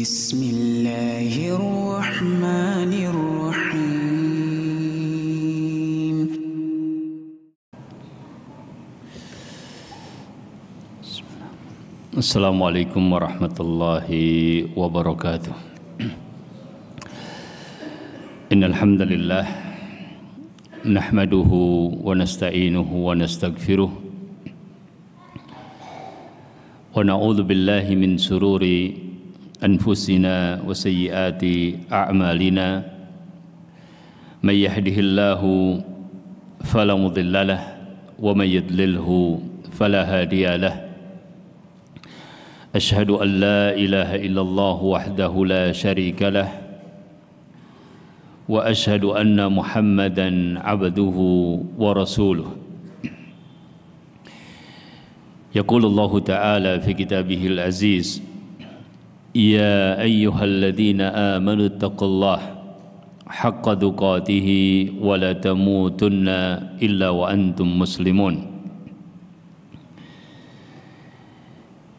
بسم الله الرحمن الرحيم. Assalamualaikum warahmatullahi wabarakatuh. Innal hamdalillah nahmaduhu wa nasta'inuhu wa nastaghfiruh wa na'udzu billahi min sururi anfusina wa sayyiati a'malina. May yahdihillahu fala mudilla lahu wa may yudlilhu fala hadiya lahu. Asyhadu an la ilaha illallah wahdahu la syarika lah wa asyhadu anna Muhammadan abduhu wa rasuluh. Yaqulullahu ta'ala fi kitabihil aziz, ya ayyuhalladzina amanu taqullaha haqqa tuqatih wa la tamutunna illa wa antum muslimun.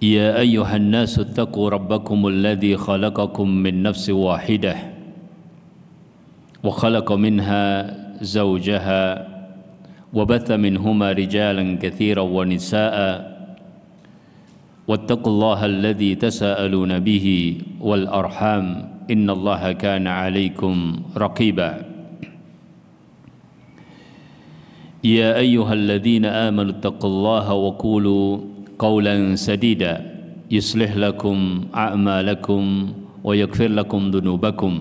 يا أيها الناس اتقوا ربكم الذي خلقكم من نفس واحدة وخلق منها زوجها وبث منهما رجالا كثيرا ونساء واتقوا الله الذي تساءلون به والأرحام إن الله كان عليكم رقيبا. يا أيها الذين آمنوا اتقوا الله وقولوا قولا سديدا يصلح لكم أعمالكم ويغفر لكم ذنوبكم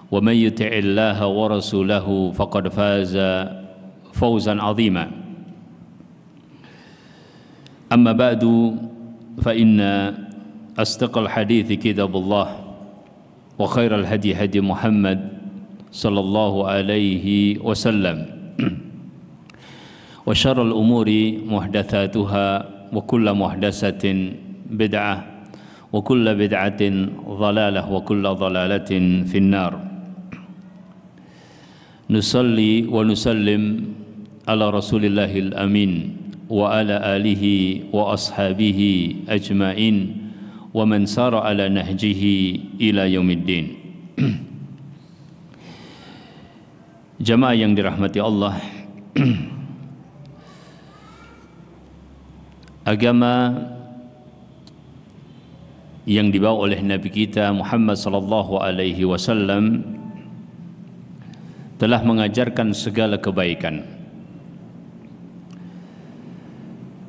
ومن يطع الله ورسوله فقد فاز فوزا عظيما. أما بعد فإن أصدق الحديث كتاب الله وخير الهدي هدي محمد صلى الله عليه وسلم وشر الأمور محدثاتها وكل محدثة بدعة وكل بدعة ضلالة وكل ضلالة في النار. نصلي ونسلم على رسول الله الأمين وعلى آله وأصحابه أجمعين ومن سار على نهجه إلى يوم الدين. Jamaah yang dirahmati Allah, agama yang dibawa oleh Nabi kita Muhammad sallallahu alaihi wasallam telah mengajarkan segala kebaikan,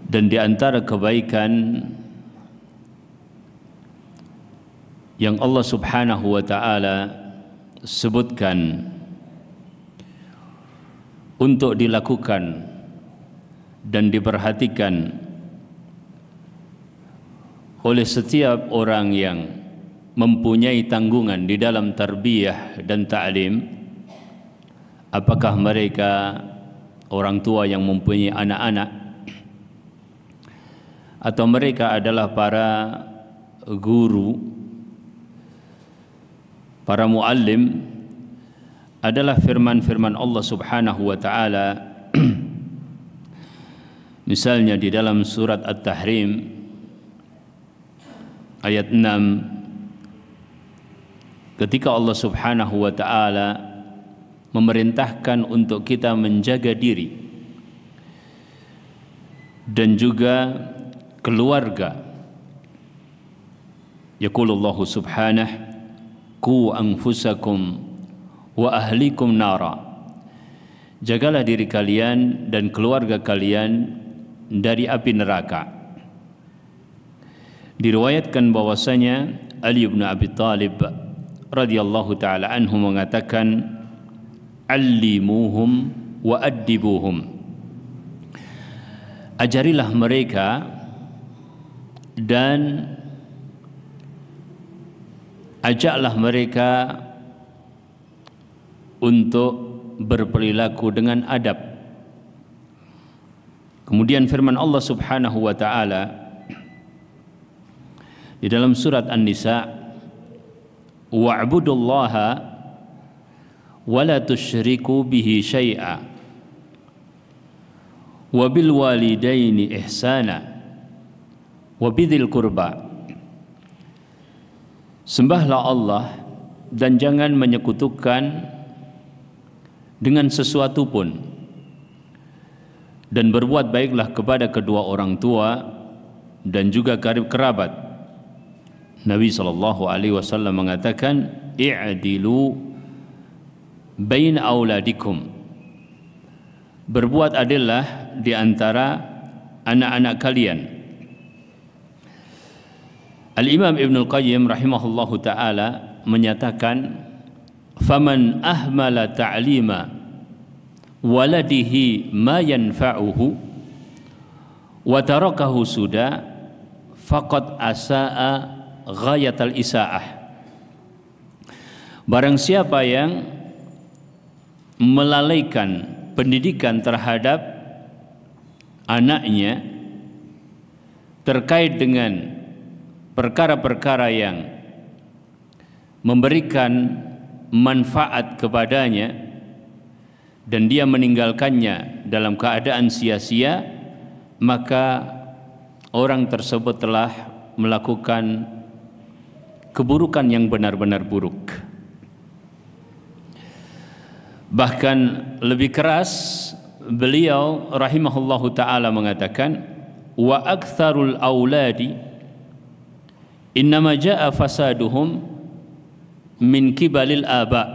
dan di antara kebaikan yang Allah Subhanahu wa taala sebutkan untuk dilakukan dan diperhatikan oleh setiap orang yang mempunyai tanggungan di dalam tarbiyah dan ta'lim, apakah mereka orang tua yang mempunyai anak-anak atau mereka adalah para guru, para muallim, adalah firman-firman Allah Subhanahu wa taala. Misalnya di dalam surat At-Tahrim ayat 6, ketika Allah Subhanahu wa taala memerintahkan untuk kita menjaga diri dan juga keluarga. Yaqulullahu subhanahu qu anfusakum wa ahlikum nara, jagalah diri kalian dan keluarga kalian dari api neraka. Diriwayatkan bahwasanya Ali bin Abi Thalib radhiyallahu taala anhu mengatakan, allimuhum wa addibuhum, ajarilah mereka dan ajaklah mereka untuk berperilaku dengan adab. Kemudian firman Allah Subhanahu wa taala di dalam surat An-Nisa, wa'budullaha wa la tusyriku bihi syai'a wa bil walidaini ihsana wa bidhil qurba. Sembahlah Allah dan jangan menyekutukan dengan sesuatu pun, dan berbuat baiklah kepada kedua orang tua dan juga karib kerabat. Nabi SAW mengatakan, i'dilu bain auladikum, berbuat adillah di antara anak-anak kalian. Al-Imam Ibnul Qayyim rahimahullahu ta'ala menyatakan, faman ahmala ta'lima waladihi ma yanfa'uhu wa tarakahu suda faqad asa'a ghayatal isaa'ah. Barang siapa yang melalaikan pendidikan terhadap anaknya terkait dengan perkara-perkara yang memberikan manfaat kepadanya dan dia meninggalkannya dalam keadaan sia-sia, maka orang tersebut telah melakukan keburukan yang benar-benar buruk. Bahkan lebih keras, beliau rahimahullahu ta'ala mengatakan, wa aktsarul auladi innama jaa fasaduhum min kibalil aba,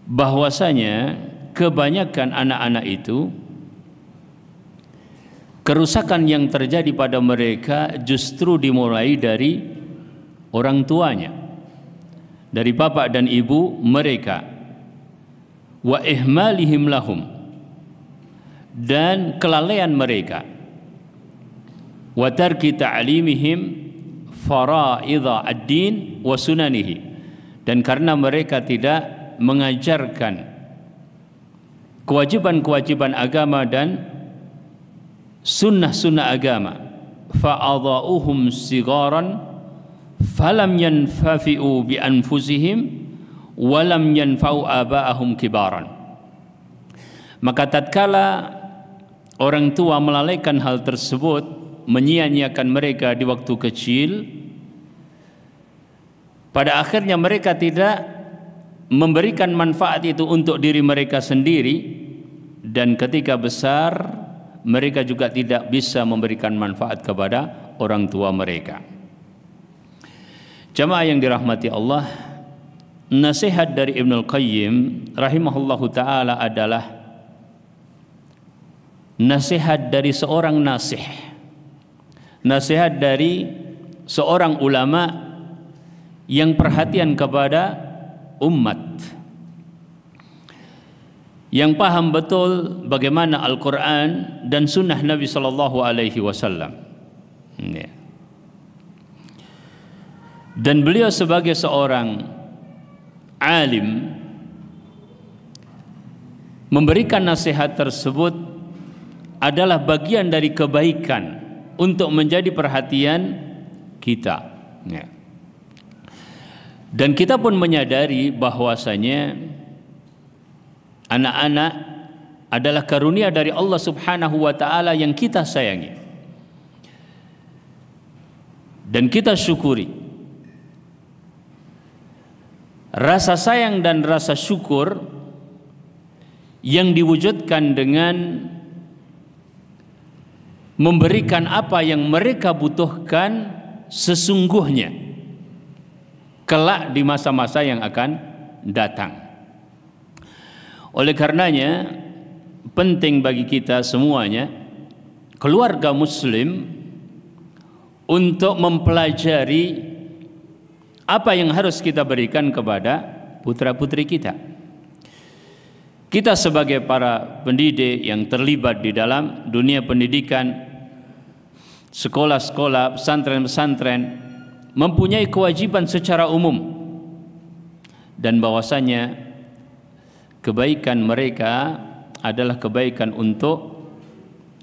bahwasanya kebanyakan anak-anak itu kerusakan yang terjadi pada mereka justru dimulai dari orang tuanya, dari bapak dan ibu mereka, wa ihmalihim lahum, dan kelalaian mereka, wa tarki ta'limihim faraidha ad-din wa sunanihi, dan karena mereka tidak mengajarkan kewajiban-kewajiban agama dan sunnah-sunnah agama, fa'adha'uhum sigaran falam yanfafi'u bi anfusihim walam yanfa'u aba'ahum kibaran. Maka tatkala orang tua melalaikan hal tersebut, menyia-nyiakan mereka di waktu kecil, pada akhirnya mereka tidak memberikan manfaat itu untuk diri mereka sendiri, dan ketika besar mereka juga tidak bisa memberikan manfaat kepada orang tua mereka. Jamaah yang dirahmati Allah, nasihat dari Ibnul Qayyim rahimahullahu ta'ala adalah nasihat dari seorang nasih, nasihat dari seorang ulama yang perhatian kepada umat, yang paham betul bagaimana Al-Quran dan sunnah Nabi Sallallahu Alaihi Wasallam. Dan beliau sebagai seorang alim memberikan nasihat tersebut adalah bagian dari kebaikan untuk menjadi perhatian kita. Dan kita pun menyadari bahwasanya anak-anak adalah karunia dari Allah Subhanahu wa ta'ala yang kita sayangi dan kita syukuri. Rasa sayang dan rasa syukur yang diwujudkan dengan memberikan apa yang mereka butuhkan sesungguhnya kelak di masa-masa yang akan datang. Oleh karenanya penting bagi kita semuanya, keluarga muslim, untuk mempelajari apa yang harus kita berikan kepada putra-putri kita. Kita sebagai para pendidik yang terlibat di dalam dunia pendidikan, sekolah-sekolah, pesantren-pesantren, mempunyai kewajiban secara umum, dan bahwasanya kebaikan mereka adalah kebaikan untuk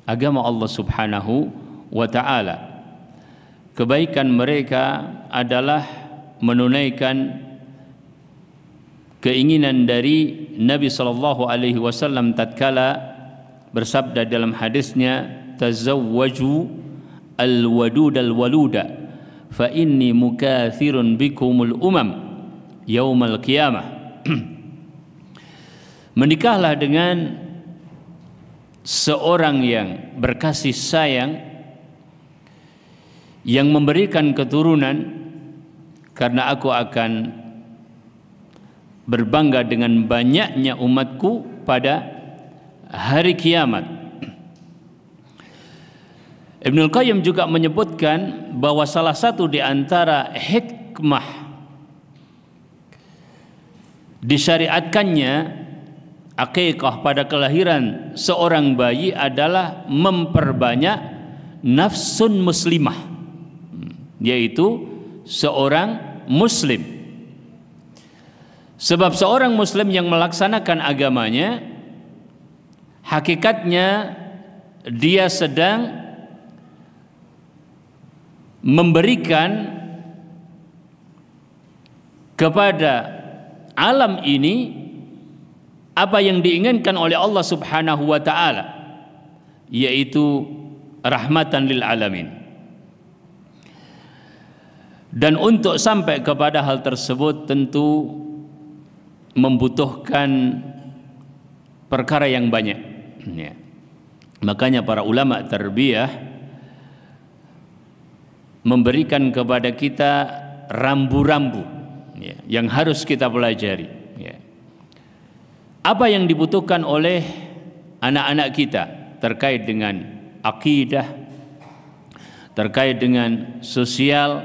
agama Allah Subhanahu wa ta'ala. Kebaikan mereka adalah menunaikan keinginan dari Nabi sallallahu alaihi wasallam tatkala bersabda dalam hadisnya, tazawwaju al-wadud al-waluda fa inni mukatsirun bikumul umam yaumal qiyamah. Menikahlah dengan seorang yang berkasih sayang, yang memberikan keturunan, karena aku akan berbangga dengan banyaknya umatku pada hari kiamat. Ibnul Qayyim juga menyebutkan bahwa salah satu di antara hikmah disyariatkannya akikah pada kelahiran seorang bayi adalah memperbanyak nafsun muslimah, yaitu seorang muslim. Sebab seorang muslim yang melaksanakan agamanya, hakikatnya dia sedang memberikan kepada alam ini apa yang diinginkan oleh Allah Subhanahu wa taala, yaitu rahmatan lil alamin. Dan untuk sampai kepada hal tersebut tentu membutuhkan perkara yang banyak, ya. Makanya para ulama tarbiyah memberikan kepada kita rambu-rambu, ya, yang harus kita pelajari, ya. Apa yang dibutuhkan oleh anak-anak kita terkait dengan akidah, terkait dengan sosial,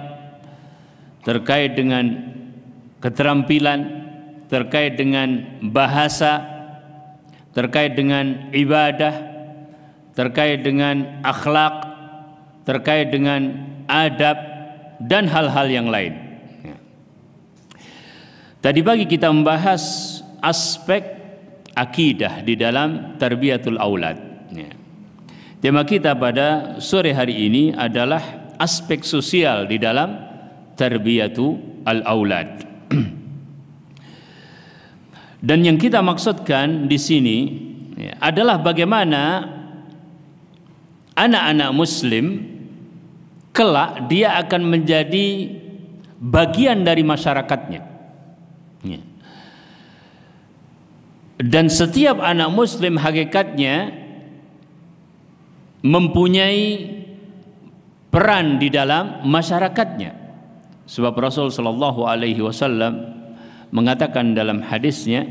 terkait dengan keterampilan, terkait dengan bahasa, terkait dengan ibadah, terkait dengan akhlak, terkait dengan adab, dan hal-hal yang lain. Tadi pagi kita membahas aspek akidah di dalam tarbiyatul aulad. Tema kita pada sore hari ini adalah aspek sosial di dalam tarbiyatul aulad. Dan yang kita maksudkan di sini adalah bagaimana anak-anak muslim kelak dia akan menjadi bagian dari masyarakatnya. Dan setiap anak muslim hakikatnya mempunyai peran di dalam masyarakatnya. Sebab Rasul sallallahu alaihi wasallam mengatakan dalam hadisnya,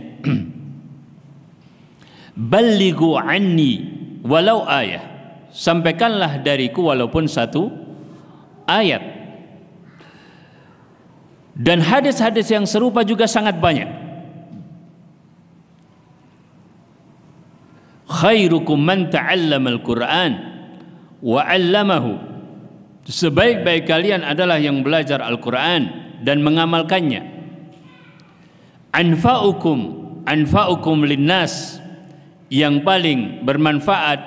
"Ballighu anni walau ayah." Sampaikanlah dariku walaupun satu ayat. Dan hadis-hadis yang serupa juga sangat banyak. Khairukum man ta'allama al-Qur'an wa 'allamahu. Sebaik-baik kalian adalah yang belajar Al-Qur'an dan mengamalkannya. Anfa'ukum linnas. Yang paling bermanfaat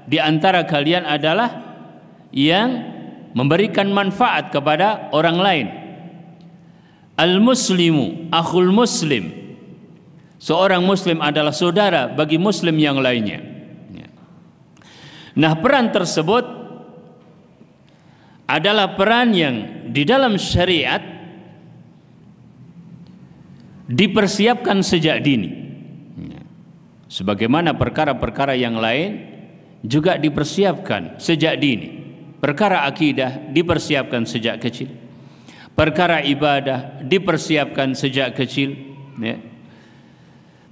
di antara kalian adalah yang memberikan manfaat kepada orang lain. Al-muslimu akhul muslim. Seorang muslim adalah saudara bagi muslim yang lainnya. Nah, peran tersebut adalah peran yang di dalam syariat dipersiapkan sejak dini. Sebagaimana perkara-perkara yang lain juga dipersiapkan sejak dini. Perkara akidah dipersiapkan sejak kecil. Perkara ibadah dipersiapkan sejak kecil, ya.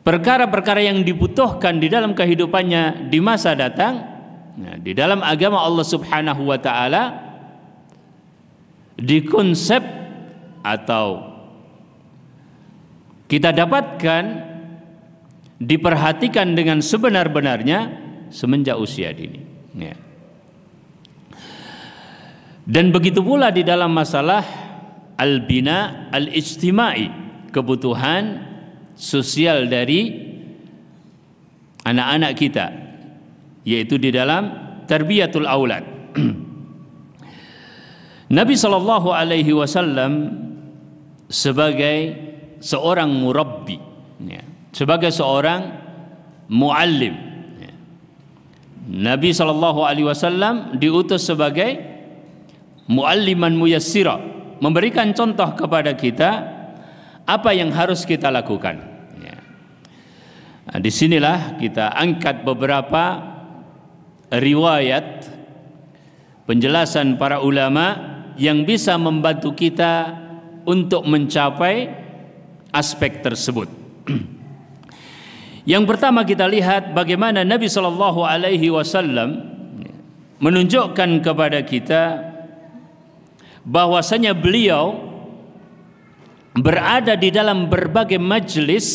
Perkara-perkara yang dibutuhkan di dalam kehidupannya di masa datang, nah, di dalam agama Allah Subhanahu wa taala dikonsep atau kita dapatkan diperhatikan dengan sebenar-benarnya semenjak usia dini, ya. Dan begitu pula di dalam masalah al-bina al-ijtimai, kebutuhan sosial dari anak-anak kita, yaitu di dalam tarbiyatul aulad. Nabi sallallahu alaihi wasallam sebagai seorang murabbi, ya, sebagai seorang muallim, Nabi sallallahu alaihi wasallam diutus sebagai mualliman muyassira, memberikan contoh kepada kita apa yang harus kita lakukan. Ya. Nah, disinilah kita angkat beberapa riwayat penjelasan para ulama yang bisa membantu kita untuk mencapai aspek tersebut. Yang pertama kita lihat bagaimana Nabi Shallallahu Alaihi Wasallam menunjukkan kepada kita bahwasanya beliau berada di dalam berbagai majlis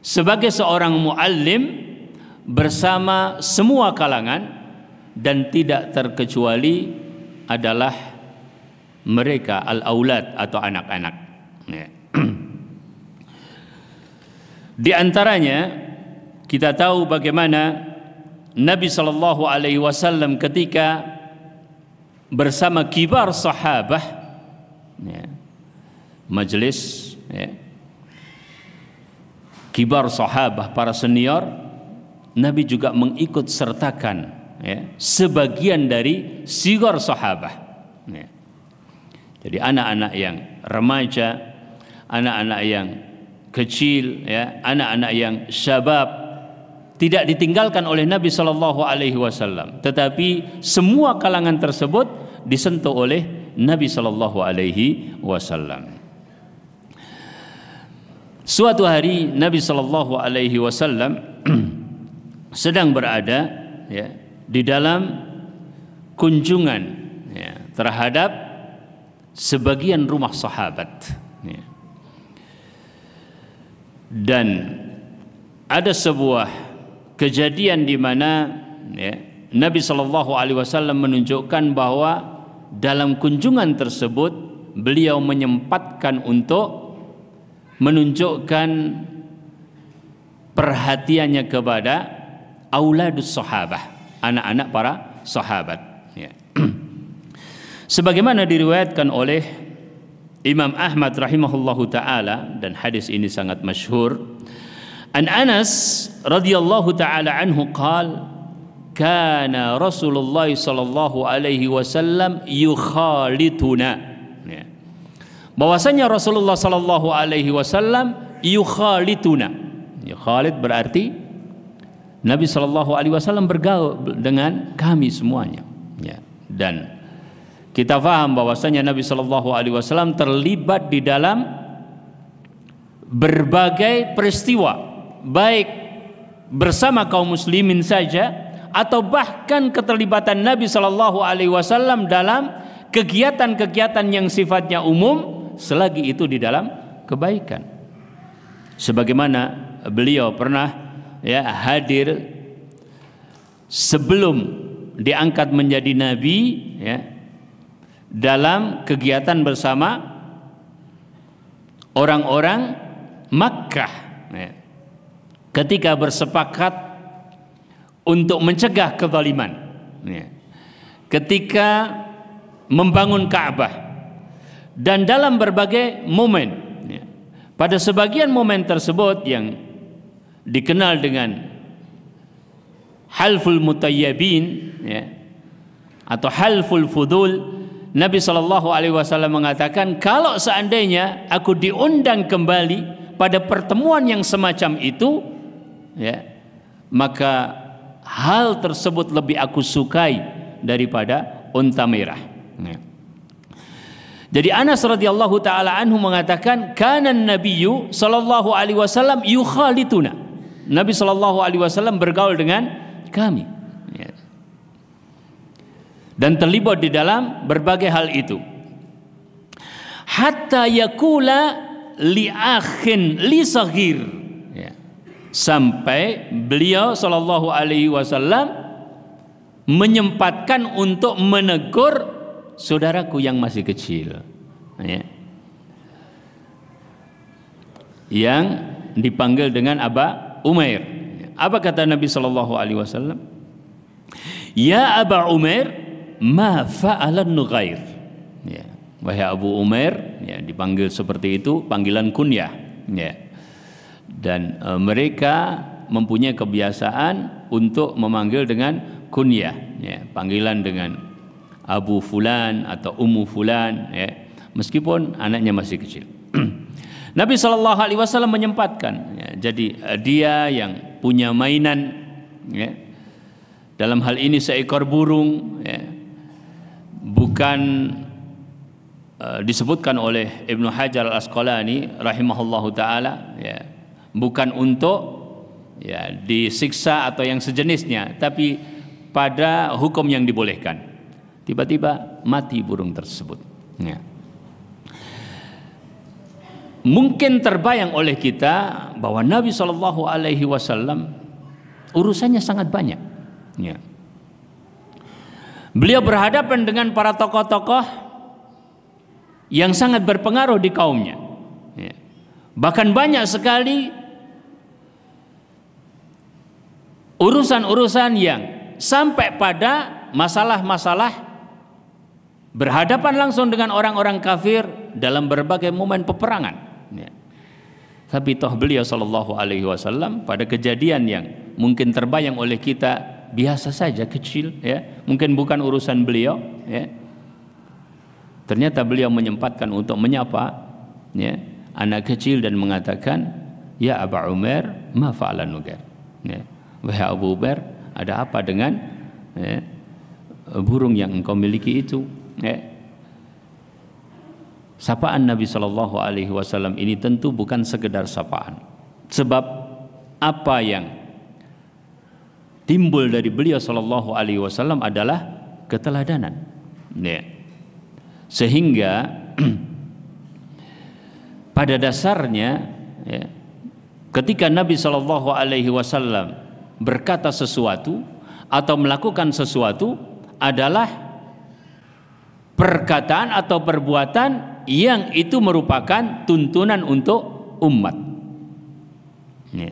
sebagai seorang muallim bersama semua kalangan, dan tidak terkecuali adalah mereka al-aulad atau anak-anak. Ya. Di antaranya kita tahu bagaimana Nabi Shallallahu Alaihi Wasallam ketika bersama kibar sahabah, ya, majelis, ya, kibar sahabah, para senior, Nabi juga mengikut sertakan, ya, sebagian dari sigar sahabah. Ya. Jadi anak-anak yang remaja, anak-anak yang kecil, ya, anak-anak yang syabab tidak ditinggalkan oleh Nabi Shallallahu Alaihi Wasallam, tetapi semua kalangan tersebut disentuh oleh Nabi Shallallahu Alaihi Wasallam. Suatu hari Nabi Shallallahu Alaihi Wasallam sedang berada, ya, di dalam kunjungan, ya, terhadap sebagian rumah sahabat, ya. Dan ada sebuah kejadian di mana, ya, Nabi Shallallahu Alaihi Wasallam menunjukkan bahwa dalam kunjungan tersebut beliau menyempatkan untuk menunjukkan perhatiannya kepada auladus sahabah, anak-anak para sahabat, ya. Sebagaimana diriwayatkan oleh Imam Ahmad rahimahullahu taala, dan hadis ini sangat masyhur, an Anas radhiyallahu taala anhu qala kana Rasulullah sallallahu alaihi wasallam yukhalituna, ya. Bahwasanya Rasulullah sallallahu alaihi wasallam yukhalituna. Yukhalit berarti Nabi sallallahu alaihi wasallam bergaul dengan kami semuanya, ya. Dan kita faham bahwasanya Nabi Shallallahu Alaihi Wasallam terlibat di dalam berbagai peristiwa, baik bersama kaum muslimin saja atau bahkan keterlibatan Nabi Shallallahu Alaihi Wasallam dalam kegiatan-kegiatan yang sifatnya umum, selagi itu di dalam kebaikan. Sebagaimana beliau pernah, ya, hadir sebelum diangkat menjadi nabi, ya, dalam kegiatan bersama orang-orang Makkah, ya, ketika bersepakat untuk mencegah kezaliman, ya, ketika membangun Ka'bah, dan dalam berbagai momen, ya. Pada sebagian momen tersebut yang dikenal dengan halful mutayyibin, ya, atau halful fudul, Nabi Shallallahu Alaihi Wasallam mengatakan, kalau seandainya aku diundang kembali pada pertemuan yang semacam itu, ya, maka hal tersebut lebih aku sukai daripada unta merah. Ya. Jadi Anas radhiyallahu taala anhu mengatakan, kana Nabiyyu Shallallahu Alaihi Wasallam yukhalituna. Nabi Shallallahu Alaihi Wasallam bergaul dengan kami, ya, dan terlibat di dalam berbagai hal itu. Hatta yakula li akhin li saghir, ya, sampai beliau Shallallahu Alaihi Wasallam menyempatkan untuk menegur saudaraku yang masih kecil, ya, yang dipanggil dengan Aba Umair. Apa kata Nabi Shallallahu Alaihi Wasallam? Ya Aba Umair, ma fa'alan nughair, ya, wahai Abu Umair, ya, dipanggil seperti itu, panggilan kunyah, ya. Dan mereka mempunyai kebiasaan untuk memanggil dengan kunyah, ya, panggilan dengan Abu Fulan atau Ummu Fulan, ya, meskipun anaknya masih kecil. Nabi SAW menyempatkan, ya, jadi dia yang punya mainan, ya, dalam hal ini seekor burung, ya, bukan disebutkan oleh Ibnu Hajar Al-Asqalani rahimahullahu taala, ya, bukan untuk, ya, disiksa atau yang sejenisnya, tapi pada hukum yang dibolehkan. Tiba-tiba mati burung tersebut, ya. Mungkin terbayang oleh kita bahwa Nabi SAW urusannya sangat banyak, ya. Beliau berhadapan dengan para tokoh-tokoh yang sangat berpengaruh di kaumnya, ya. Bahkan banyak sekali urusan-urusan yang sampai pada masalah-masalah berhadapan langsung dengan orang-orang kafir dalam berbagai momen peperangan, ya. Tapi toh beliau SAW pada kejadian yang mungkin terbayang oleh kita biasa saja, kecil, ya, mungkin bukan urusan beliau, ya, ternyata beliau menyempatkan untuk menyapa, ya, anak kecil dan mengatakan, ya Aba Umair, ma fa'alan nugair, ya, wahai Abu Umair, ada apa dengan, ya, burung yang engkau miliki itu, ya. Sapaan Nabi SAW ini tentu bukan sekedar sapaan, sebab apa yang timbul dari beliau SAW adalah keteladanan, ya. Sehingga pada dasarnya, ya, ketika Nabi SAW berkata sesuatu atau melakukan sesuatu adalah perkataan atau perbuatan yang itu merupakan tuntunan untuk umat, ya.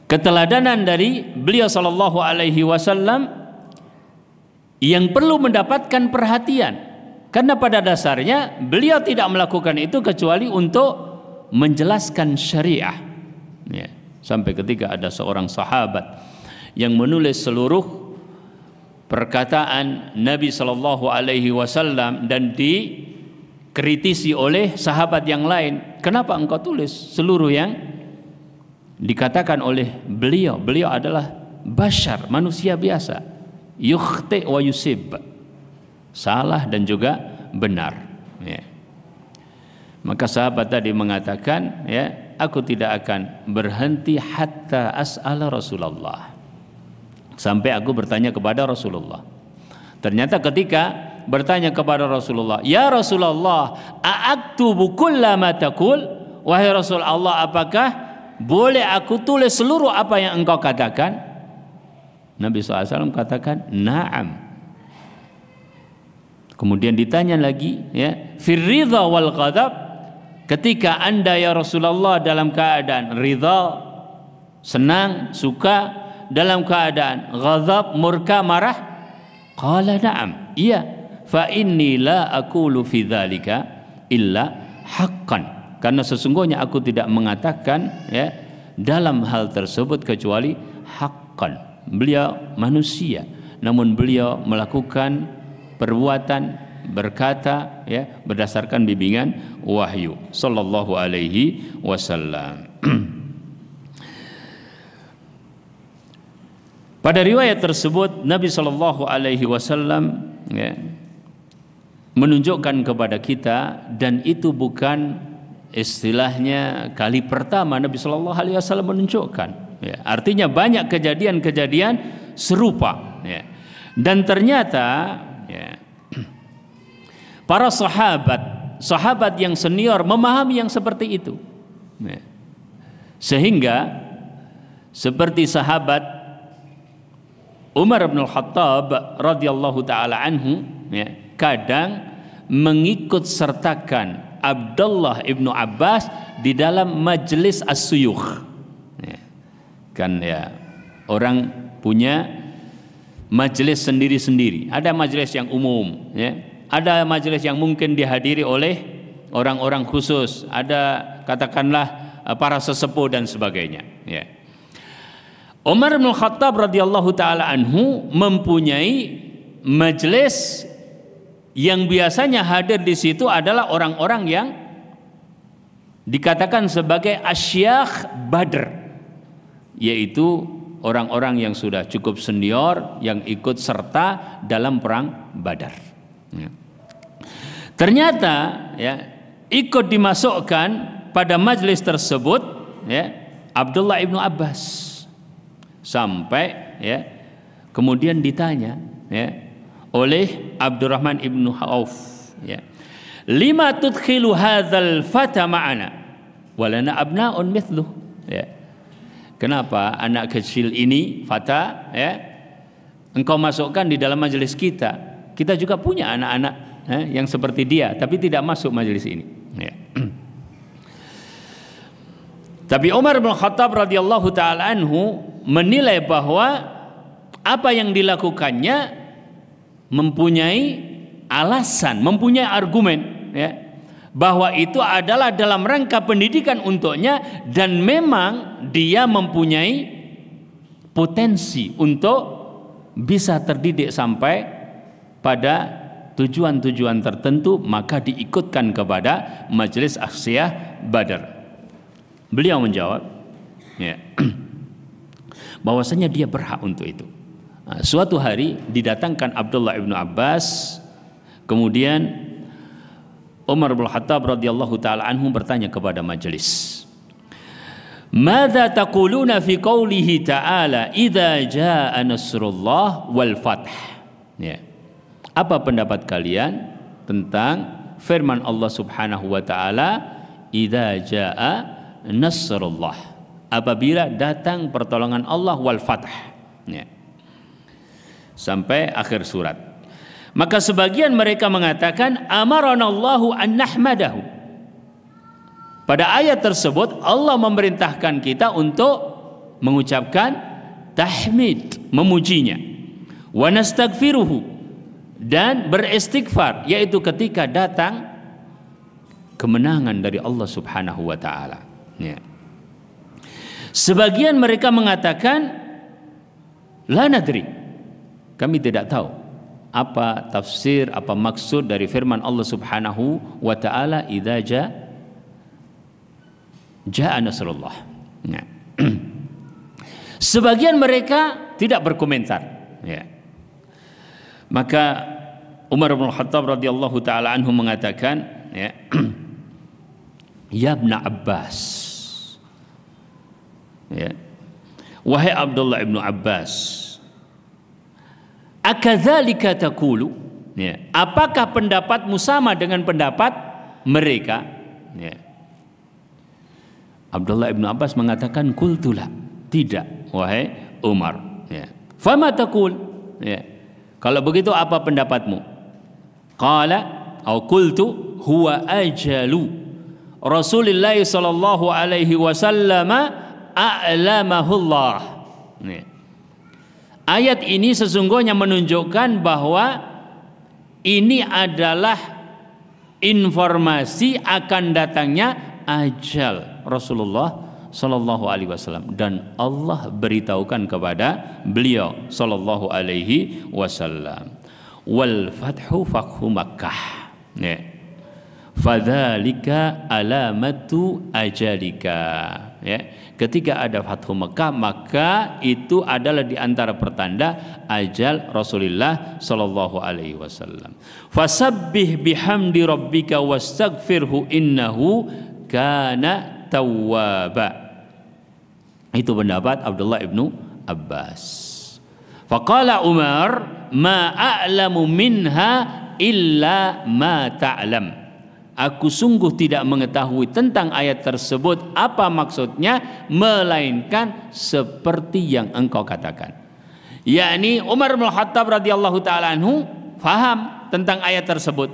Keteladanan dari beliau SAW yang perlu mendapatkan perhatian, karena pada dasarnya beliau tidak melakukan itu kecuali untuk menjelaskan syariah, ya. Sampai ketika ada seorang sahabat yang menulis seluruh perkataan Nabi SAW dan dikritisi oleh sahabat yang lain, kenapa engkau tulis seluruh yang dikatakan oleh beliau? Beliau adalah bashar, manusia biasa, yukhti wa yusib, salah dan juga benar, ya. Maka sahabat tadi mengatakan, ya, aku tidak akan berhenti hatta as'ala Rasulullah, sampai aku bertanya kepada Rasulullah. Ternyata ketika bertanya kepada Rasulullah, ya Rasulullah, a'aktubu kulla ma taqul, wahai Rasul Allah, apakah boleh aku tulis seluruh apa yang engkau katakan? Nabi SAW katakan, na'am. Kemudian ditanya lagi, ya, firridha wal ghadab, ketika anda ya Rasulullah dalam keadaan ridha, senang, suka, dalam keadaan ghadab, murka, marah? Qala na'am, iya. Fa inni la aqulu fi dzalika illa haqqan, karena sesungguhnya aku tidak mengatakan, ya, dalam hal tersebut kecuali haqqan. Beliau manusia, namun beliau melakukan perbuatan, berkata, ya, berdasarkan bimbingan wahyu sallallahu alaihi wasallam. Pada riwayat tersebut Nabi SAW, ya, menunjukkan kepada kita, dan itu bukan istilahnya kali pertama Nabi SAW menunjukkan, ya, artinya banyak kejadian-kejadian serupa, ya. Dan ternyata, ya, para sahabat yang senior memahami yang seperti itu, ya. Sehingga seperti sahabat Umar bin Khattab radhiyallahu taala anhu, ya, kadang mengikut sertakan Abdullah ibnu Abbas di dalam majelis as-suyukh, ya. Kan, ya, orang punya majelis sendiri-sendiri. Ada majelis yang umum, ya. Ada majelis yang mungkin dihadiri oleh orang-orang khusus, ada katakanlah para sesepuh dan sebagainya, ya. Umar bin Khattab radhiyallahu taala anhu mempunyai majelis yang biasanya hadir di situ adalah orang-orang yang dikatakan sebagai asyakh Badr, yaitu orang-orang yang sudah cukup senior yang ikut serta dalam perang Badar. Ya. Ternyata ya, ikut dimasukkan pada majelis tersebut ya, Abdullah ibnu Abbas, sampai ya kemudian ditanya ya oleh Abdurrahman ibnu Auf, ya, lima tudkhilu hadzal fata ma'ana walana abnaun mithluh, ya, kenapa anak kecil ini fata ya engkau masukkan di dalam majelis kita? Kita juga punya anak-anak yang seperti dia tapi tidak masuk majelis ini, ya. Tapi Umar bin Khattab radhiyallahu taala anhu menilai bahwa apa yang dilakukannya mempunyai alasan, mempunyai argumen, ya, bahwa itu adalah dalam rangka pendidikan untuknya dan memang dia mempunyai potensi untuk bisa terdidik sampai pada tujuan-tujuan tertentu, maka diikutkan kepada majelis asyah Badar. Beliau menjawab, ya, bahwasanya dia berhak untuk itu. Nah, suatu hari didatangkan Abdullah ibnu Abbas, kemudian Umar bin Khattab radhiyallahu taala anhu bertanya kepada majelis, "Madza taquluna fi qoulihi ta'ala idza jaa nasrullah wal fath?" Ya. Apa pendapat kalian tentang firman Allah Subhanahu wa taala, idza jaa nasrullah, apabila datang pertolongan Allah, wal fath, ya, sampai akhir surat. Maka sebagian mereka mengatakan amaranallahu an nahmadahu, pada ayat tersebut Allah memerintahkan kita untuk mengucapkan tahmid, memujinya, wa nastaghfiruhu, dan beristighfar, yaitu ketika datang kemenangan dari Allah Subhanahu wa taala. Ya. Sebagian mereka mengatakan la nadri, kami tidak tahu apa tafsir, apa maksud dari firman Allah Subhanahu wa taala idza jaa nasrullah. Ya. Sebagian mereka tidak berkomentar, ya. Maka Umar bin Khattab radhiyallahu taala anhu mengatakan, ya, ya Ibn Abbas, ya, wahai Abdullah ibnu Abbas, akadzalika taqulu, ya, apakah pendapatmu sama dengan pendapat mereka? Ya. Abdullah ibnu Abbas mengatakan, qultulah, tidak wahai Umar, ya. Fama taqul, ya, kalau begitu apa pendapatmu? Qala au qultu huwa ajalu Rasulullah sallallahu alaihi wasallam a'lamahullah. Ayat ini sesungguhnya menunjukkan bahwa ini adalah informasi akan datangnya ajal Rasulullah sallallahu alaihi wasallam, dan Allah beritahukan kepada beliau sallallahu alaihi wasallam. Wal fathu fathu Makkah, ya, fadzalika alamatu ajalika, ya, ketika ada fathu Makkah maka itu adalah di antara pertanda ajal Rasulullah sallallahu alaihi wasallam. Fasabbih bihamdi rabbika wastaghfirhu innahu kana tawwaba. Itu pendapat Abdullah ibnu Abbas. Faqala Umar ma a'lamu minha illa ma ta'lam. Aku sungguh tidak mengetahui tentang ayat tersebut apa maksudnya, melainkan seperti yang engkau katakan. Yakni Umar bin Khattab radhiyallahu taala anhu faham tentang ayat tersebut.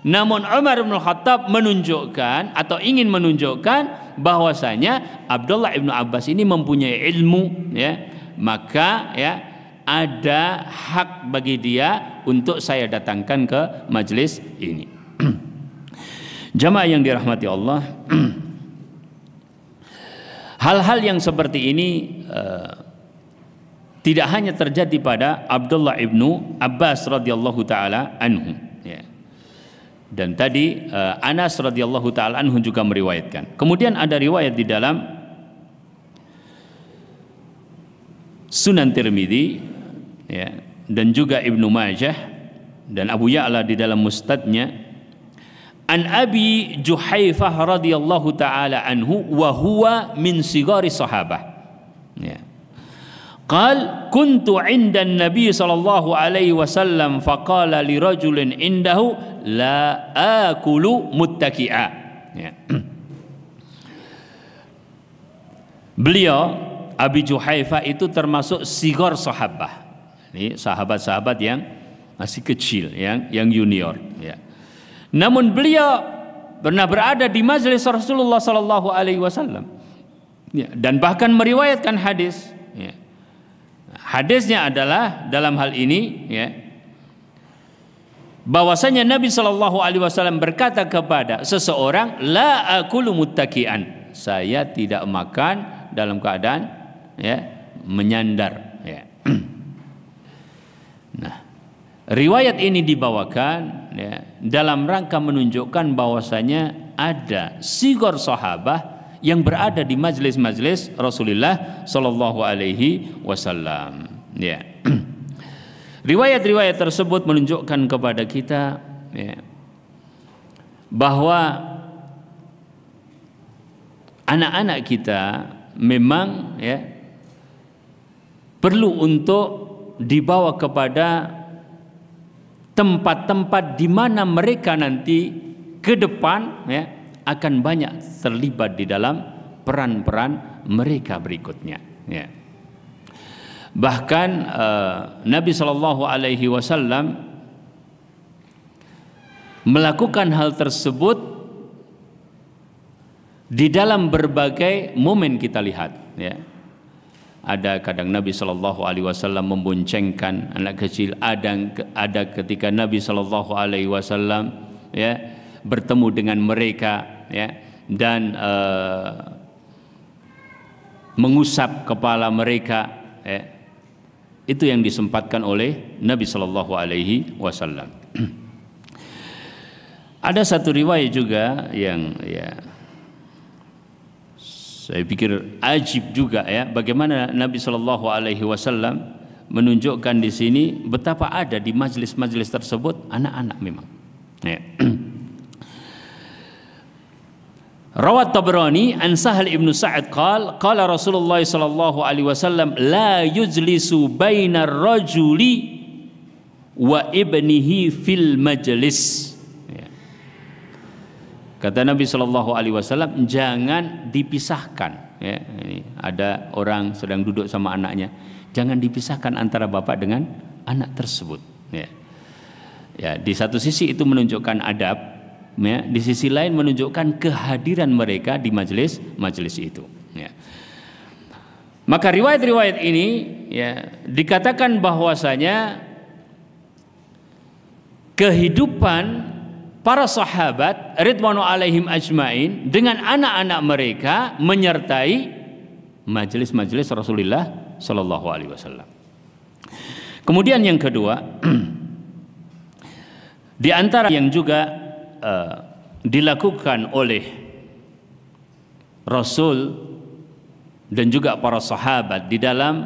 Namun Umar bin Khattab menunjukkan atau ingin menunjukkan bahwasanya Abdullah ibnu Abbas ini mempunyai ilmu, ya, maka ya ada hak bagi dia untuk saya datangkan ke majelis ini. Jamaah yang dirahmati Allah, hal-hal yang seperti ini tidak hanya terjadi pada Abdullah ibnu Abbas radhiyallahu taala anhu, ya. Dan tadi Anas radhiyallahu taala anhu juga meriwayatkan. Kemudian ada riwayat di dalam Sunan Tirmidzi, ya, dan juga Ibnu Majah dan Abu Ya'la di dalam Mustadnya, an Abi Juhaifah radhiyallahu taala anhu wa huwa min sigari sahabah, ya. Qal kuntu 'inda an-nabi sallallahu alaihi wasallam faqala li rajulin indahu la akulu muttaki'a, ya. Beliau Abi Juhaifah itu termasuk sigar sahabah. Ini sahabat-sahabat yang masih kecil, yang junior, ya. Namun beliau pernah berada di majelis Rasulullah sallallahu alaihi wasallam, ya, dan bahkan meriwayatkan hadis, ya. Hadisnya adalah dalam hal ini, ya, bahwasanya Nabi sallallahu alaihi wasallam berkata kepada seseorang, la akulu muttaki'an, saya tidak makan dalam keadaan, ya, menyandar, ya. Nah, riwayat ini dibawakan, ya, dalam rangka menunjukkan bahwasanya ada sigar sahabah yang berada di majlis-majlis Rasulullah sallallahu alaihi wasallam, ya. Riwayat-riwayat tersebut menunjukkan kepada kita, ya, bahwa anak-anak kita memang, ya, perlu untuk dibawa kepada tempat-tempat di mana mereka nanti ke depan, ya, akan banyak terlibat di dalam peran-peran mereka berikutnya, ya. Bahkan Nabi Shallallahu Alaihi Wasallam melakukan hal tersebut di dalam berbagai momen kita lihat, ya. Ada kadang Nabi Shallallahu Alaihi Wasallam memboncengkan anak kecil, ada ketika Nabi Shallallahu Alaihi Wasallam, ya, bertemu dengan mereka, ya, dan mengusap kepala mereka, ya. Itu yang disempatkan oleh Nabi Shallallahu Alaihi Wasallam. Ada satu riwayat juga yang, ya, saya pikir ajib juga, ya, bagaimana Nabi Shallallahu Alaihi Wasallam menunjukkan di sini betapa ada di majelis-majelis tersebut anak-anak memang, ya. Rawat Tabrani an Sahal ibn Sa'ad qala Rasulullah sallallahu alaihi wasallam la yujlisu bainar rajuli wa ibnihi fil majlis, ya. Kata Nabi sallallahu alaihi wasallam, jangan dipisahkan, ya. Ini ada orang sedang duduk sama anaknya, jangan dipisahkan antara bapak dengan anak tersebut, ya. Ya, di satu sisi itu menunjukkan adab, ya, di sisi lain menunjukkan kehadiran mereka di majelis itu, ya. Maka riwayat-riwayat ini, ya, dikatakan bahwasanya kehidupan para sahabat ridwanu alaihim ajmain dengan anak-anak mereka menyertai majelis-majelis Rasulullah sallallahu alaihi wasallam. Kemudian yang kedua, di antara yang juga dilakukan oleh Rasul dan juga para sahabat di dalam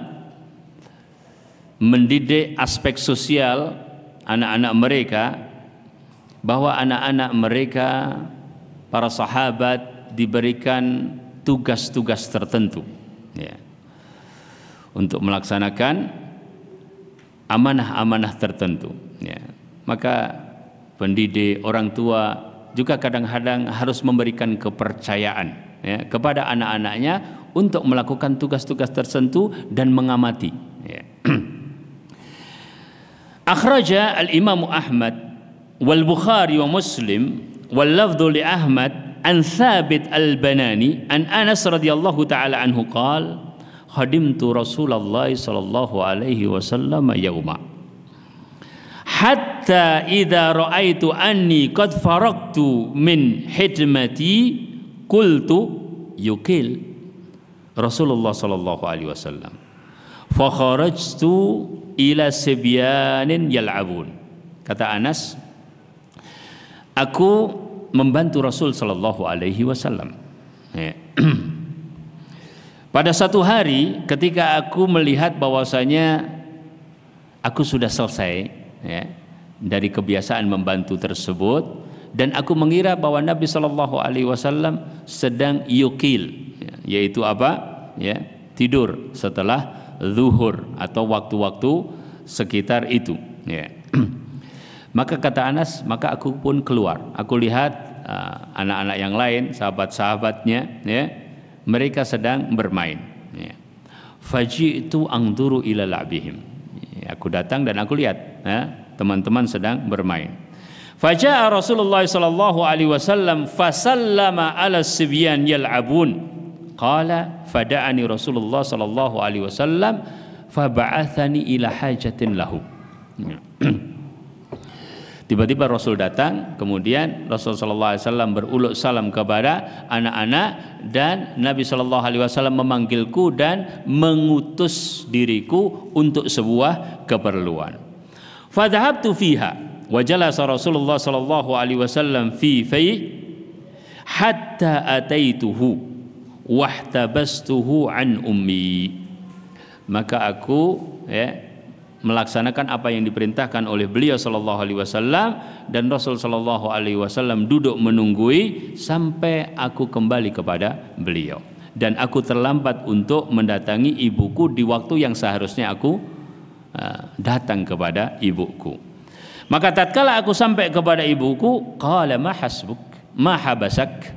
mendidik aspek sosial anak-anak mereka, bahwa anak-anak mereka, para sahabat, diberikan tugas-tugas tertentu, ya, untuk melaksanakan amanah-amanah tertentu, ya. Maka pendidik, orang tua juga kadang-kadang harus memberikan kepercayaan, ya, kepada anak-anaknya untuk melakukan tugas-tugas tertentu dan mengamati, ya. Akhraja al-Imam Ahmad wal Bukhari wa Muslim wal lafdhu li Ahmad an Thabit al-Banani an Anas radhiyallahu taala anhu qala khadimtu Rasulullah sallallahu alaihi wasallam yauma hatta idza ra'aitu anni qad faraqtu min hidmati qultu yukil Rasulullah sallallahu alaihi wasallam fa kharajtu ila sibyanin yal'abun. Kata Anas, aku membantu Rasul sallallahu alaihi wasallam. Pada satu hari ketika aku melihat bahwasanya aku sudah selesai dari kebiasaan membantu tersebut, dan aku mengira bahwa Nabi sallallahu alaihi wasallam sedang yukil, yaitu apa? Tidur setelah zuhur atau waktu-waktu sekitar itu. Maka kata Anas, maka aku pun keluar. Aku lihat anak-anak yang lain, sahabat-sahabatnya, mereka sedang bermain. Faji'tu anzuru ila la'bihim. Aku datang dan aku lihat teman-teman sedang bermain. Faja'a Rasulullah sallallahu alaihi wasallam fasallama ala sibyan yal'abun. Qala fada'ani Rasulullah sallallahu alaihi wasallam faba'athani ila hajatin lahu. Tiba-tiba Rasul datang, kemudian Rasul sallallahu alaihi wasallam beruluk salam kepada anak-anak, dan Nabi sallallahu alaihi wasallam memanggilku dan mengutus diriku untuk sebuah keperluan. Fadhahabtu fiha wa jalasa Rasulullah sallallahu alaihi wasallam fi hatta ataituhu wahtabastuhu an ummi. Maka aku melaksanakan apa yang diperintahkan oleh beliau sallallahu alaihi wasallam, dan Rasul sallallahu alaihi wasallam duduk menunggui sampai aku kembali kepada beliau, dan aku terlambat untuk mendatangi ibuku di waktu yang seharusnya aku datang kepada ibuku. Maka tatkala aku sampai kepada ibuku, qala ma hasbuk ma habasak,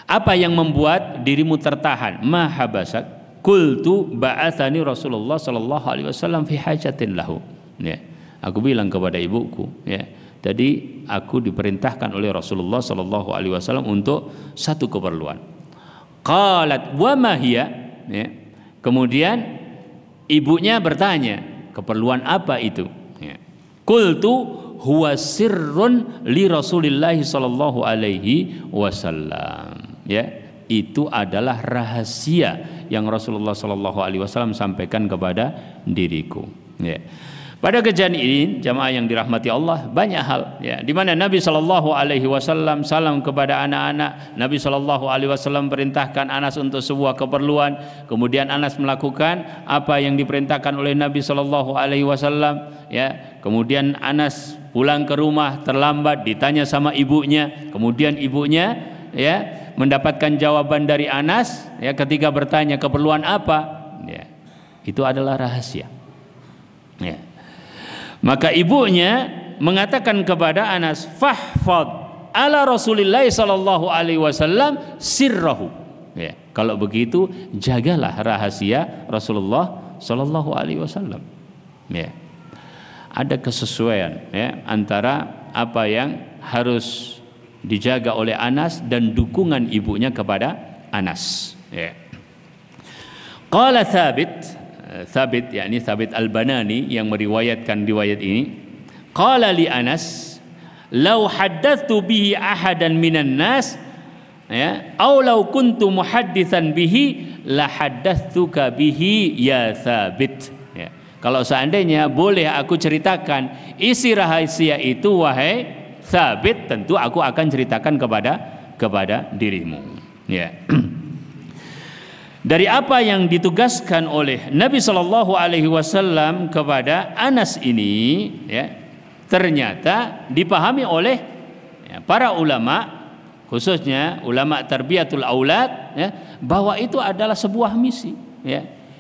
apa yang membuat dirimu tertahan? Ma habasak. Qultu ba'athani Rasulullah sallallahu alaihi wasallam fi hajatin lahu. Aku bilang kepada ibuku, tadi aku diperintahkan oleh Rasulullah sallallahu alaihi wasallam untuk satu keperluan. Qalat wa ma hiya? Kemudian ibunya bertanya, keperluan apa itu? Qultu huwa sirrun li Rasulillah sallallahu alaihi wasallam. Itu adalah rahasia yang Rasulullah sallallahu alaihi wasallam sampaikan kepada diriku. Pada kejadian ini, jamaah yang dirahmati Allah, banyak hal di mana Nabi sallallahu alaihi wasallam salam kepada anak-anak. Nabi sallallahu alaihi wasallam perintahkan Anas untuk sebuah keperluan, kemudian Anas melakukan apa yang diperintahkan oleh Nabi sallallahu alaihi wasallam. Kemudian Anas pulang ke rumah terlambat, ditanya sama ibunya, kemudian ibunya mendapatkan jawaban dari Anas ketika bertanya keperluan apa, itu adalah rahasia. Maka ibunya mengatakan kepada Anas, fahfad ala Rasulillah sallallahu alaihi wasallam sirrahu. Kalau begitu jagalah rahasia Rasulullah sallallahu alaihi wasallam. Ada kesesuaian antara apa yang harus dijaga oleh Anas dan dukungan ibunya kepada Anas. Qala Thabit yakni Thabit Al-Banani yang meriwayatkan riwayat ini, qala li Anas law haddathtu bihi ahadan minan nas aw law kuntu muhadditsan bihi la haddathtuka bihi ya Thabit. Kalau seandainya boleh aku ceritakan isi rahasia itu wahai Thabit, tentu aku akan ceritakan kepada dirimu. Dari apa yang ditugaskan oleh Nabi sallallahu alaihi wasallam kepada Anas ini, ternyata dipahami oleh para ulama, khususnya ulama tarbiyatul aulad, bahwa itu adalah sebuah misi,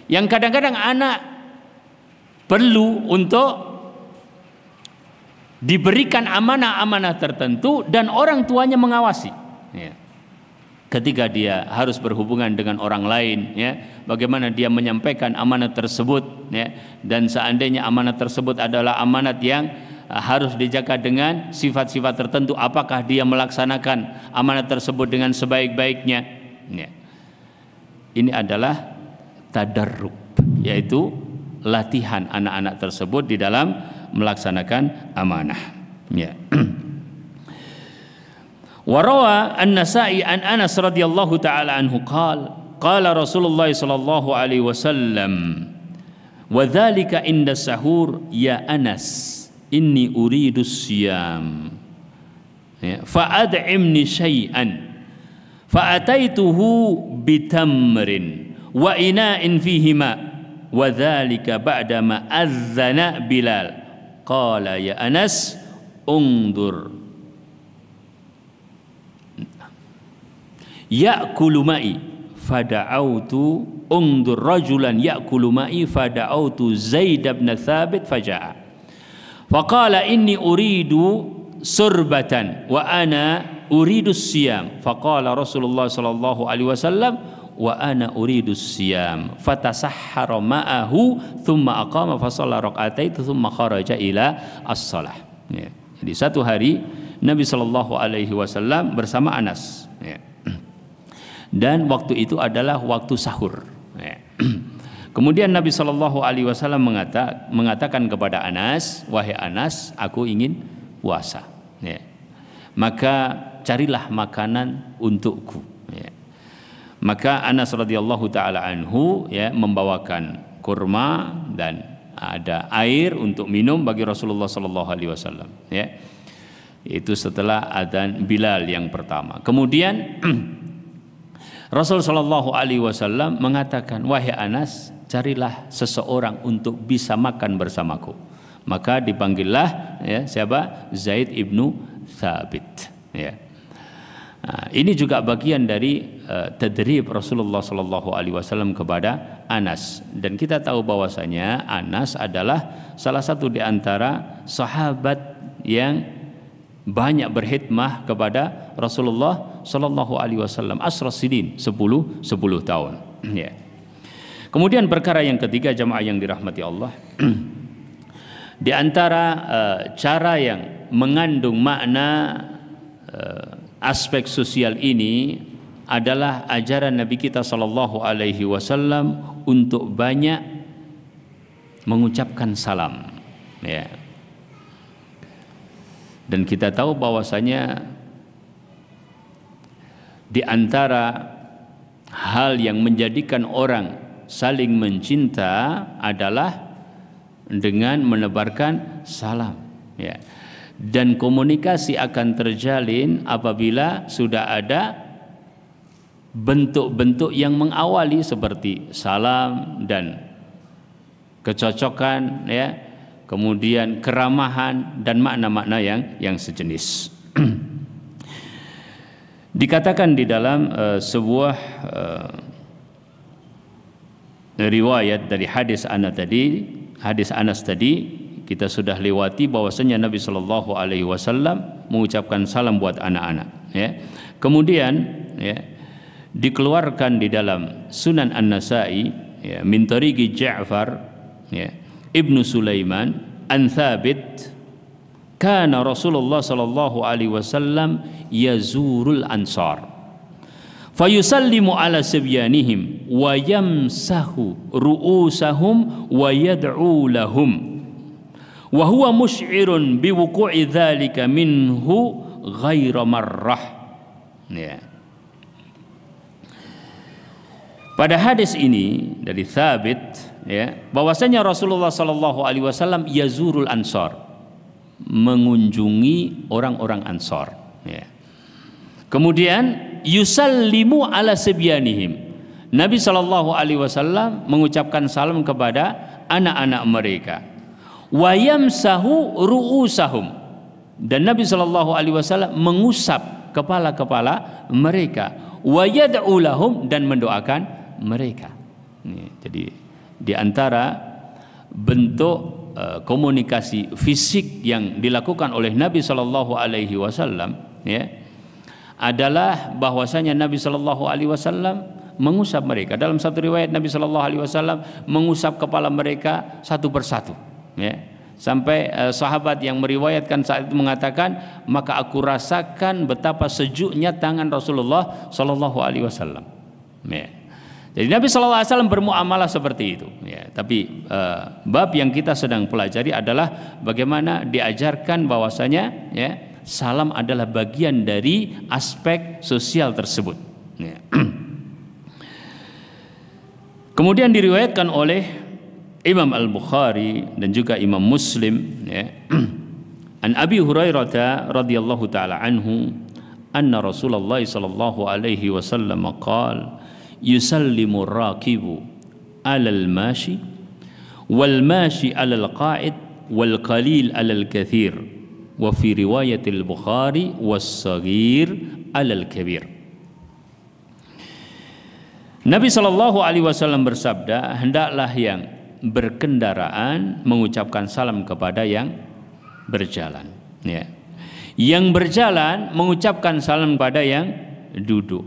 yang kadang-kadang anak perlu untuk diberikan amanah-amanah tertentu dan orang tuanya mengawasi. Ketika dia harus berhubungan dengan orang lain, bagaimana dia menyampaikan amanat tersebut, dan seandainya amanat tersebut adalah amanat yang harus dijaga dengan sifat-sifat tertentu, apakah dia melaksanakan amanat tersebut dengan sebaik-baiknya? Ini adalah tadarrub, yaitu latihan anak-anak tersebut di dalam melaksanakan amanah. Warawa An-Nasa'i an Anas radhiyallahu taala anhu qala Rasulullah sallallahu alaihi wasallam Wa dzalika inda sahur ya Anas inni uridus siyam. Ya, fa ad'imni syai'an. Fa ataituhu bitamrin wa ina'in fihi ma. Wa dzalika ba'da ma adzana Bilal. Qala ya Anas undur ya'kulu ma'i fada'autu undur rajulan ya'kulu ma'i fada'autu Zaid bin Thabit faja'a faqala inni uridu surbatan wa ana uridu siyam faqala Rasulullah sallallahu alaihi wasallam wa ana uridu siyam fatasahhara ma'ahu thumma aqama fa shalla rak'atain thumma kharaja ila as-shalah. Ya. Jadi satu hari Nabi sallallahu alaihi wasallam bersama Anas, ya. Dan waktu itu adalah waktu sahur. Kemudian Nabi Shallallahu Alaihi Wasallam mengatakan kepada Anas, wahai Anas, aku ingin puasa. Maka carilah makanan untukku. Maka Anas radhiyallahu taala anhu membawakan kurma dan ada air untuk minum bagi Rasulullah Shallallahu Alaihi Wasallam. Itu setelah adzan Bilal yang pertama. Kemudian Rasul Shallallahu Alaihi Wasallam mengatakan, wahai Anas, carilah seseorang untuk bisa makan bersamaku. Maka dipanggillah siapa? Zaid ibnu Thabit. Nah, ini juga bagian dari tadrib Rasulullah Shallallahu Alaihi Wasallam kepada Anas. Dan kita tahu bahwasanya Anas adalah salah satu di antara sahabat yang banyak berkhidmah kepada Rasulullah Sallallahu Alaihi Wasallam, asras sidin 10 tahun. Kemudian perkara yang ketiga, jamaah yang dirahmati Allah, di antara cara yang mengandung makna aspek sosial ini adalah ajaran Nabi kita Sallallahu Alaihi Wasallam untuk banyak mengucapkan salam. Dan kita tahu bahwasanya di antara hal yang menjadikan orang saling mencinta adalah dengan menebarkan salam. Dan komunikasi akan terjalin apabila sudah ada bentuk-bentuk yang mengawali seperti salam dan kecocokan, kemudian keramahan dan makna-makna yang sejenis. Dikatakan di dalam sebuah riwayat dari hadis Anas tadi kita sudah lewati bahwasanya Nabi Shallallahu Alaihi Wasallam mengucapkan salam buat anak-anak. Kemudian dikeluarkan di dalam Sunan An-Nasa'i min tariqi Ja'far Ibnu Sulaiman an Thabit kana Rasulullah sallallahu alaihi wasallam yazurul ansar fayusallimu ala sibyanihim wa yamsahu ru'usahum wa yad'u lahum wa huwa musy'irun biwuqu'i dzalika minhu ghaira marrah. Pada hadis ini dari Thabit bahwasanya Rasulullah sallallahu alaihi wasallam yazurul ansar, mengunjungi orang-orang Ansar. Kemudian yusallimu ala sibyanihim, Nabi sallallahu alaihi wasallam mengucapkan salam kepada anak-anak mereka. Wa yamsahu ru'usahum, dan Nabi sallallahu alaihi wasallam mengusap kepala-kepala mereka. Wa yad'u lahum, dan mendoakan mereka. Jadi di antara bentuk komunikasi fisik yang dilakukan oleh Nabi Shallallahu Alaihi Wasallam adalah bahwasanya Nabi Shallallahu Alaihi Wasallam mengusap mereka. Dalam satu riwayat Nabi Shallallahu Alaihi Wasallam mengusap kepala mereka satu persatu. Sampai sahabat yang meriwayatkan saat itu mengatakan, maka aku rasakan betapa sejuknya tangan Rasulullah Shallallahu Alaihi Wasallam. Jadi Nabi Shallallahu Alaihi Wasallam bermuamalah seperti itu. Tapi bab yang kita sedang pelajari adalah bagaimana diajarkan bahwasanya salam adalah bagian dari aspek sosial tersebut. Kemudian diriwayatkan oleh Imam Al-Bukhari dan juga Imam Muslim ya. An Abi Hurairah radhiyallahu taala anhu anna Rasulullah sallallahu alaihi wasallam qala yusallimu ar-rakibu 'ala al-mashi wal mashi 'ala al-qa'id wal qalil 'ala al-kathir wa fi riwayat al-Bukhari was-saghir 'ala al-kabir. Nabi sallallahu alaihi wasallam bersabda, hendaklah yang berkendaraan mengucapkan salam kepada yang berjalan ya. Yang berjalan mengucapkan salam kepada yang duduk.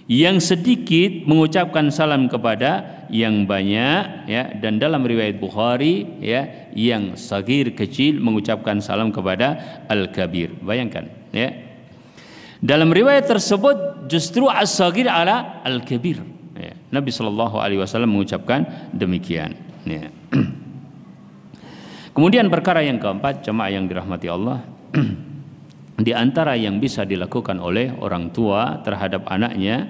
Yang sedikit mengucapkan salam kepada yang banyak ya, dan dalam riwayat Bukhari ya, yang sagir kecil mengucapkan salam kepada al-kabir. Bayangkan ya. Dalam riwayat tersebut justru as-sagir ala al-kabir. Ya. Nabi sallallahu alaihi wasallam mengucapkan demikian ya. Kemudian perkara yang keempat, jemaah yang dirahmati Allah, di antara yang bisa dilakukan oleh orang tua terhadap anaknya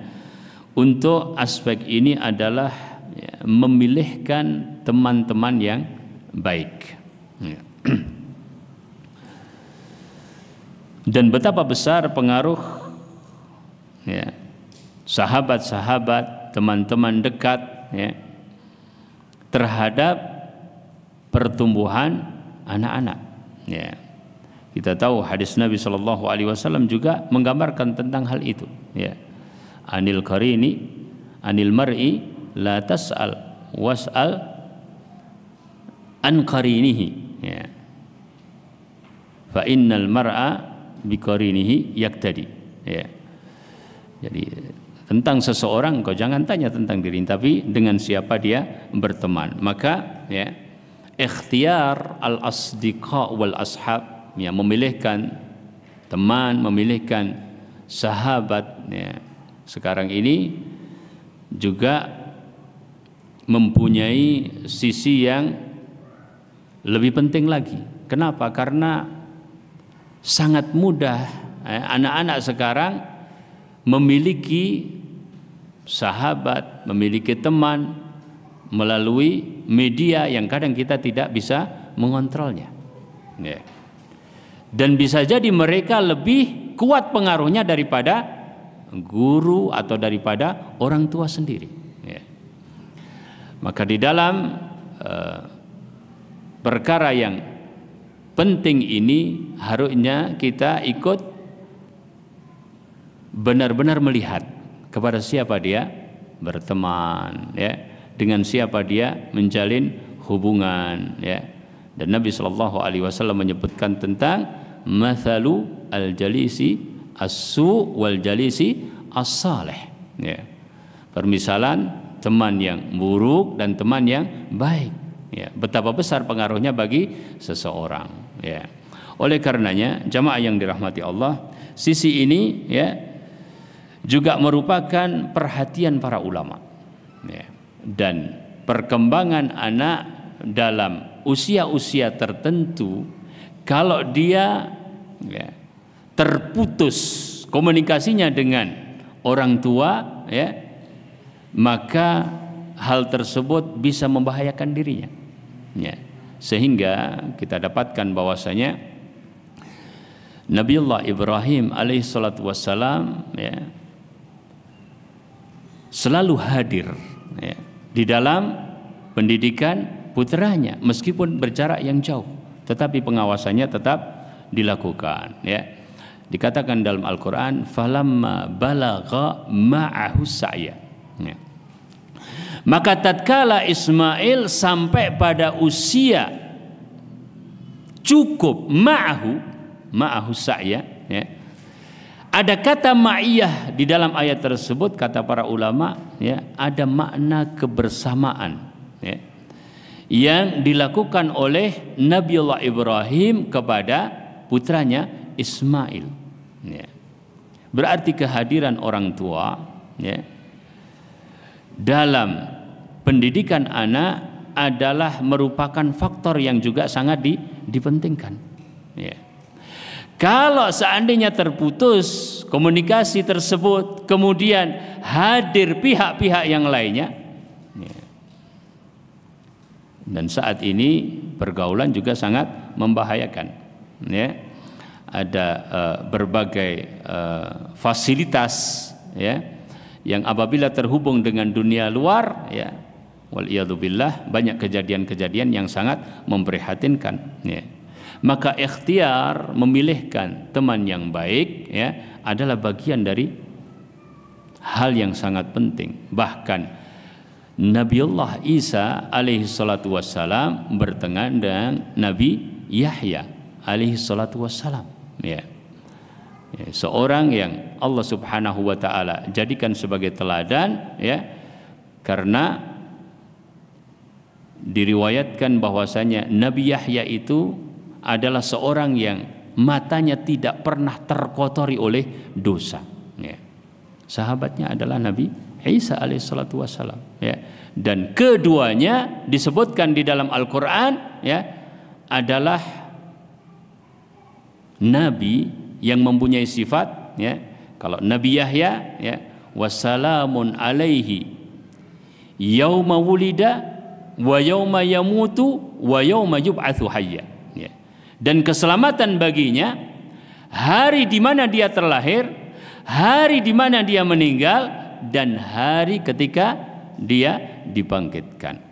untuk aspek ini adalah ya, memilihkan teman-teman yang baik ya. Dan betapa besar pengaruh ya, sahabat-sahabat, teman-teman dekat ya, terhadap pertumbuhan anak-anak ya. Kita tahu hadis Nabi sallallahu alaihi wasallam juga menggambarkan tentang hal itu ya. Anil qarini anil mar'i la tas'al was'al an qarinihi ya. Fa innal mar'a bi qarinihi yaktadi ya. Jadi tentang seseorang kau jangan tanya tentang diri, tapi dengan siapa dia berteman. Maka ya, ikhtiyar al-asdiqa wal ashab ya, memilihkan teman, memilihkan sahabat ya, sekarang ini juga mempunyai sisi yang lebih penting lagi. Kenapa? Karena sangat mudah anak-anak sekarang memiliki sahabat, memiliki teman melalui media yang kadang kita tidak bisa mengontrolnya ya. Dan bisa jadi mereka lebih kuat pengaruhnya daripada guru atau daripada orang tua sendiri ya. Maka di dalam perkara yang penting ini harusnya kita ikut benar-benar melihat kepada siapa dia berteman ya, dengan siapa dia menjalin hubungan ya. Dan Nabi sallallahu alaihi wasallam menyebutkan tentang mathalu al-jalisi as-su wal jalisi as-salih ya. Permisalan teman yang buruk dan teman yang baik ya, betapa besar pengaruhnya bagi seseorang ya. Oleh karenanya jamaah yang dirahmati Allah, sisi ini ya juga merupakan perhatian para ulama ya. Dan perkembangan anak dalam usia-usia tertentu, kalau dia ya, terputus komunikasinya dengan orang tua ya, maka hal tersebut bisa membahayakan dirinya ya. Sehingga kita dapatkan bahwasanya Nabiullah Ibrahim alaihissalatu wassalam ya, selalu hadir ya, di dalam pendidikan putranya meskipun berjarak yang jauh, tetapi pengawasannya tetap dilakukan ya. Dikatakan dalam Al-Qur'an falamma balagha ma'ahu sa'ya ya. Maka tatkala Ismail sampai pada usia cukup ma'ahu sa'ya ya. Ada kata ma'iyah di dalam ayat tersebut, kata para ulama ya, ada makna kebersamaan ya, yang dilakukan oleh Nabiullah Ibrahim kepada putranya Ismail ya. Berarti kehadiran orang tua ya, dalam pendidikan anak adalah merupakan faktor yang juga sangat dipentingkan ya. Kalau seandainya terputus komunikasi tersebut, kemudian hadir pihak-pihak yang lainnya ya, Dan saat ini pergaulan juga sangat membahayakan, ya. Ada berbagai fasilitas, ya, yang apabila terhubung dengan dunia luar, ya, waliyadzubillah, banyak kejadian-kejadian yang sangat memprihatinkan, ya. Maka ikhtiar memilihkan teman yang baik, ya, adalah bagian dari hal yang sangat penting. Bahkan Nabiullah Isa alaihi salatu wassalam bertengah dengan Nabi Yahya alaihi salatu wassalam, ya. Seorang yang Allah Subhanahu wa taala jadikan sebagai teladan, ya, karena diriwayatkan bahwasanya Nabi Yahya itu adalah seorang yang matanya tidak pernah terkotori oleh dosa, ya. Sahabatnya adalah Nabi Isa alaihissalatu wassalam, ya. Dan keduanya disebutkan di dalam Al-Quran, ya, adalah nabi yang mempunyai sifat, ya. Kalau Nabi Yahya, ya, wassalamun alaihi yauma wulida wa yauma yamutu wa yauma yub'atsu hayya, ya. Dan keselamatan baginya hari di mana dia terlahir, hari di mana dia meninggal, dan hari ketika dia dibangkitkan.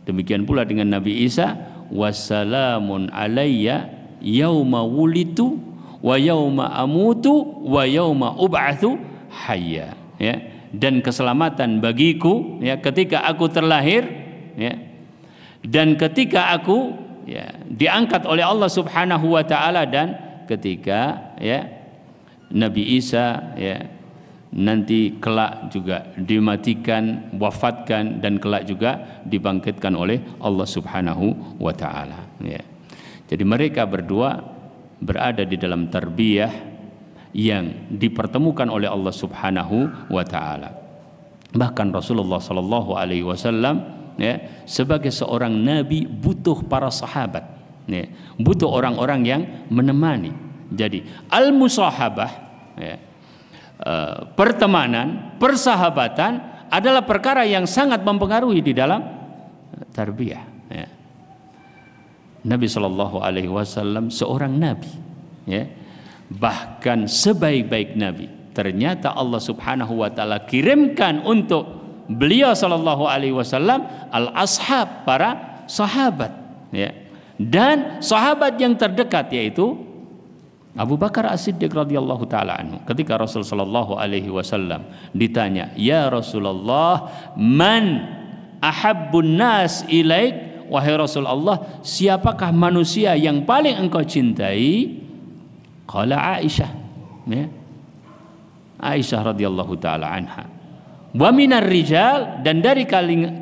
Demikian pula dengan Nabi Isa, wassalamun alayya yauma wulitu wa yauma amutu wa yauma ub'atsu hayya, ya. Dan keselamatan bagiku, ya, ketika aku terlahir, ya, dan ketika aku, ya, diangkat oleh Allah Subhanahu wa taala, dan ketika, ya, Nabi Isa, ya, nanti kelak juga dimatikan, wafatkan, dan kelak juga dibangkitkan oleh Allah Subhanahu wa taala, ya. Jadi mereka berdua berada di dalam tarbiyah yang dipertemukan oleh Allah Subhanahu wa taala. Bahkan Rasulullah sallallahu alaihi wasallam, ya, sebagai seorang nabi butuh para sahabat, ya, butuh orang-orang yang menemani. Jadi al-musahabah, ya, pertemanan, persahabatan adalah perkara yang sangat mempengaruhi di dalam tarbiyah, ya. Nabi Shallallahu Alaihi Wasallam seorang nabi, ya. Bahkan sebaik-baik nabi ternyata Allah Subhanahu Wa Taala kirimkan untuk beliau Shallallahu Alaihi Wasallam al-ashab, para sahabat, ya. Dan sahabat yang terdekat yaitu Abu Bakar As-Siddiq radhiyallahu taala anhu. Ketika Rasul sallallahu alaihi wasallam ditanya, "Ya Rasulullah, man ahabbun nas ilaik?" Wahai Rasulullah, siapakah manusia yang paling engkau cintai? Qala Aisyah, ya. Aisyah radhiyallahu taala anha. Wa minar rijal, dan dari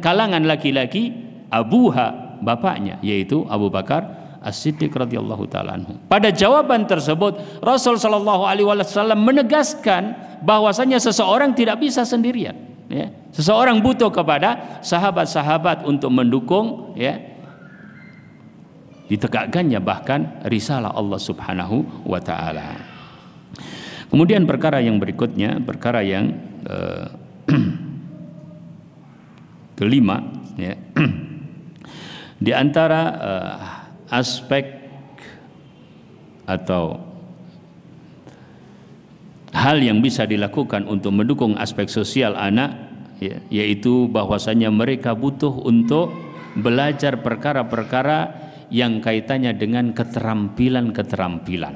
kalangan laki-laki, abuha, bapaknya, yaitu Abu Bakar As-Siddiq radhiyallahu taala anhu. Pada jawaban tersebut Rasul sallallahu alaihi wasallam menegaskan bahwasanya seseorang tidak bisa sendirian, ya. Seseorang butuh kepada sahabat-sahabat untuk mendukung, ya, ditegakkannya bahkan risalah Allah Subhanahu wa taala. Kemudian perkara yang berikutnya, perkara yang kelima, ya. Di antara aspek atau hal yang bisa dilakukan untuk mendukung aspek sosial anak, ya, yaitu bahwasanya mereka butuh untuk belajar perkara-perkara yang kaitannya dengan keterampilan-keterampilan,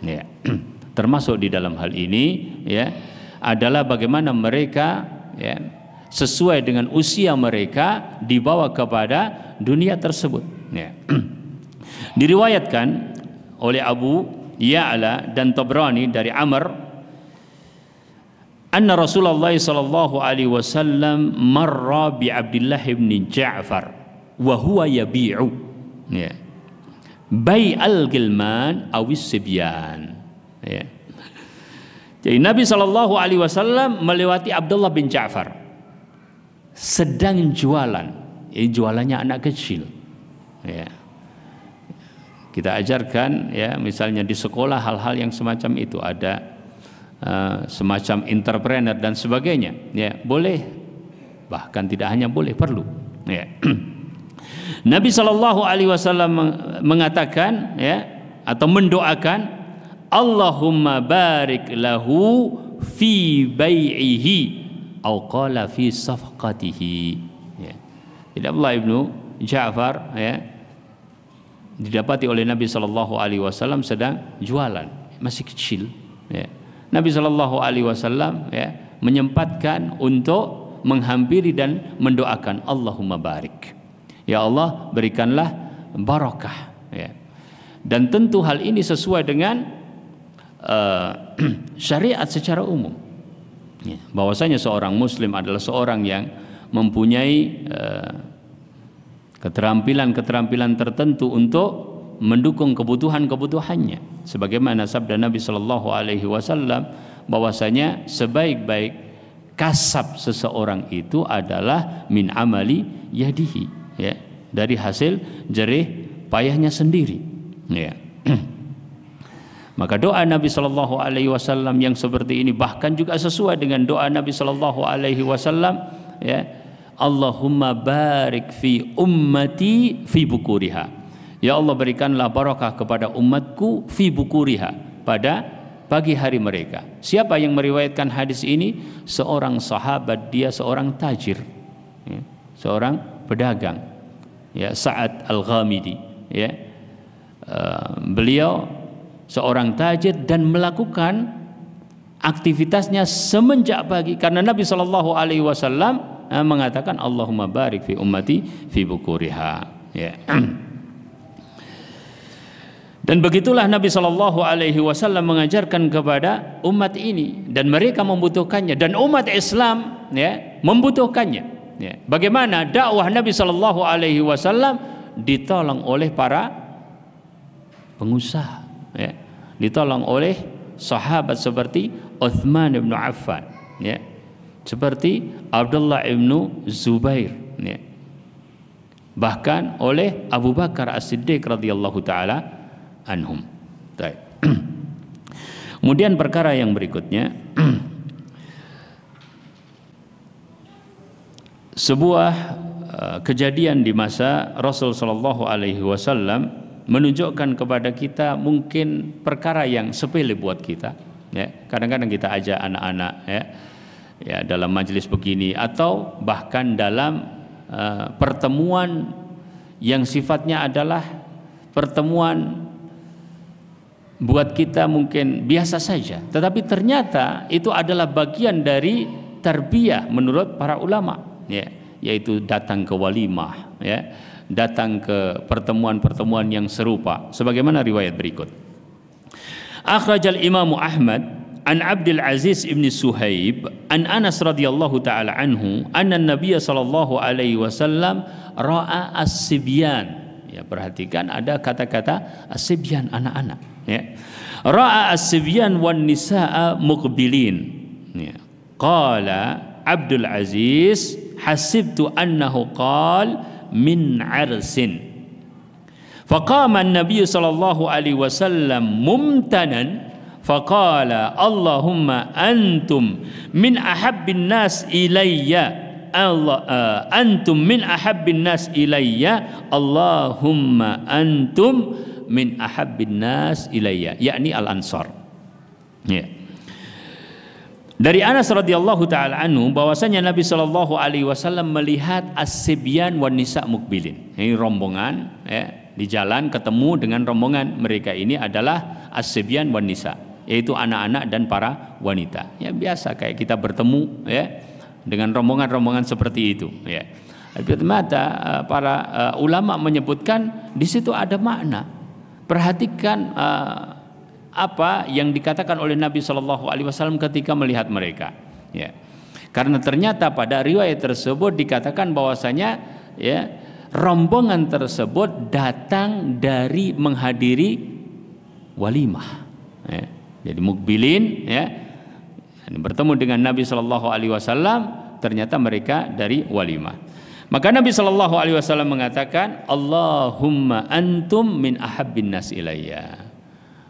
ya. Termasuk di dalam hal ini, ya, adalah bagaimana mereka, ya, sesuai dengan usia mereka dibawa kepada dunia tersebut, ya. Diriwayatkan oleh Abu Ya'la dan Tabrani dari Amr, anna Rasulullah sallallahu alaihi wasallam marra bi Abdullah bin Ja'far wa huwa yabi'u, ya, bai'al gilman awis sibyan, ya. Jadi Nabi sallallahu alaihi wasallam melewati Abdullah bin Ja'far sedang jualan, jualannya anak kecil, ya. Kita ajarkan, ya, misalnya di sekolah hal-hal yang semacam itu, ada semacam entrepreneur dan sebagainya, ya, boleh, bahkan tidak hanya boleh, perlu, ya. Nabi sallallahu alaihi wasallam mengatakan atau mendoakan, Allahumma barik lahu fi bai'ihi atau qala fi safqatihi. Jadi Abdullah ibnu Ja'far didapati oleh Nabi sallallahu alaihi wasallam sedang jualan, masih kecil. Nabi sallallahu alaihi wasallam menyempatkan untuk menghampiri dan mendoakan, Allahumma barik. Ya Allah, berikanlah barakah. Dan tentu hal ini sesuai dengan syariat secara umum. Bahwasanya seorang muslim adalah seorang yang mempunyai keterampilan-keterampilan tertentu untuk mendukung kebutuhan-kebutuhannya. Sebagaimana sabda Nabi sallallahu alaihi wasallam bahwasanya sebaik-baik kasab seseorang itu adalah min amali yadihi, dari hasil jerih payahnya sendiri. Maka doa Nabi sallallahu alaihi wasallam yang seperti ini bahkan juga sesuai dengan doa Nabi sallallahu alaihi wasallam, Allahumma barik fi ummati fi bukuriha. Ya Allah, berikanlah barakah kepada umatku fi bukuriha, pada pagi hari mereka. Siapa yang meriwayatkan hadis ini? Seorang sahabat, dia seorang tajir, seorang pedagang, Sa'ad Al-Ghamidi. Beliau seorang tajir dan melakukan aktivitasnya semenjak pagi, karena Nabi sallallahu alaihi wasallam mengatakan Allahumma barik fi ummati fi bukuriha. Dan begitulah Nabi sallallahu alaihi wasallam mengajarkan kepada umat ini, dan mereka membutuhkannya, dan umat Islam membutuhkannya. Bagaimana dakwah Nabi sallallahu alaihi wasallam ditolong oleh para pengusaha, ditolong oleh sahabat seperti Uthman bin Affan, seperti Abdullah ibnu Zubair, bahkan oleh Abu Bakar As-Siddiq radhiyallahu taala anhum. Kemudian perkara yang berikutnya, sebuah kejadian di masa Rasul sallallahu alaihi wasallam menunjukkan kepada kita mungkin perkara yang sepele buat kita. Kadang-kadang kita ajak anak-anak dalam majelis begini, atau bahkan dalam pertemuan yang sifatnya adalah pertemuan buat kita mungkin biasa saja, tetapi ternyata itu adalah bagian dari tarbiyah menurut para ulama, yaitu datang ke walimah, datang ke pertemuan-pertemuan yang serupa, sebagaimana riwayat berikut. Akhrajal Imam Ahmad an Abdul Aziz ibn Suhaib an Anas radhiyallahu taala anhu anna Nabiy sallallahu alaihi wasallam ra'a as-sibyan. Perhatikan ada kata-kata as-sibyan, anak-anak. Ra'a as-sibyan wan nisaa muqbilin. Qala Abdul Aziz hasibtu annahu qala min arsin. Faqama an-nabiy sallallahu alaihi wasallam mumtanan faqala Allahumma antum min ahabbin nas ilayya, antum min ahabbin nas ilayya, Allahumma antum min ahabbin nas ilayya, yakni al-ansar. Dari Anas radhiyallahu taala anhu bahwasanya Nabi sallallahu alaihi wasallam melihat as-sibyan wan nisa mukbilin. Ini rombongan di jalan ketemu dengan rombongan mereka, ini adalah as-sibyan wan nisa, yaitu anak-anak dan para wanita. Biasa kayak kita bertemu dengan rombongan-rombongan seperti itu. Ternyata para ulama menyebutkan di situ ada makna. Perhatikan apa yang dikatakan oleh Nabi Shallallahu Alaihi Wasallam ketika melihat mereka. Karena ternyata pada riwayat tersebut dikatakan bahwasanya rombongan tersebut datang dari menghadiri walimah. Jadi mukbilin bertemu dengan Nabi Shallallahu Alaihi Wasallam, ternyata mereka dari walimah. Maka Nabi Shallallahu Alaihi Wasallam mengatakan, Allahumma antum min ahabbin nas ilayya.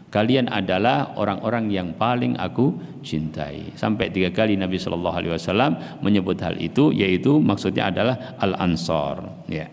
Kalian adalah orang-orang yang paling aku cintai. Sampai 3 kali Nabi Shallallahu Alaihi Wasallam menyebut hal itu, yaitu maksudnya adalah Al-Ansar. Ya.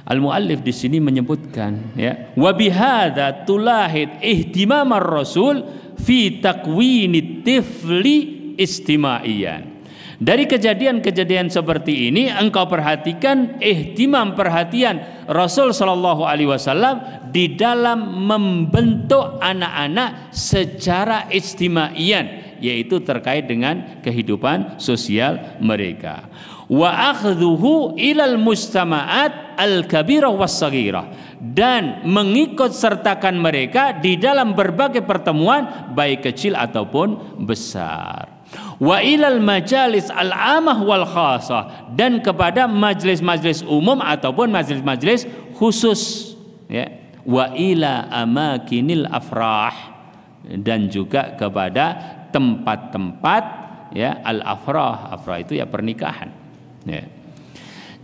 Al-Muallif di sini menyebutkan, ya, wa bihadza tulahid ihtimamar Rasul fi takwinit tifli istimaiyan. Dari kejadian-kejadian seperti ini engkau perhatikan ihtimam, perhatian Rasul sallallahu alaihi wasallam di dalam membentuk anak-anak secara istimaiyan, yaitu terkait dengan kehidupan sosial mereka. Wa akhdhuhu ilal mustama'at al-kabirah was-saghirah, dan mengikut sertakan mereka di dalam berbagai pertemuan baik kecil ataupun besar. Wa ilal majalis al-amah wal khasah, dan kepada majlis-majlis umum ataupun majlis-majlis khusus, ya. Wa ila amakinil afrah, dan juga kepada tempat-tempat, ya, al-afrah. Afrah itu ya pernikahan. Ya.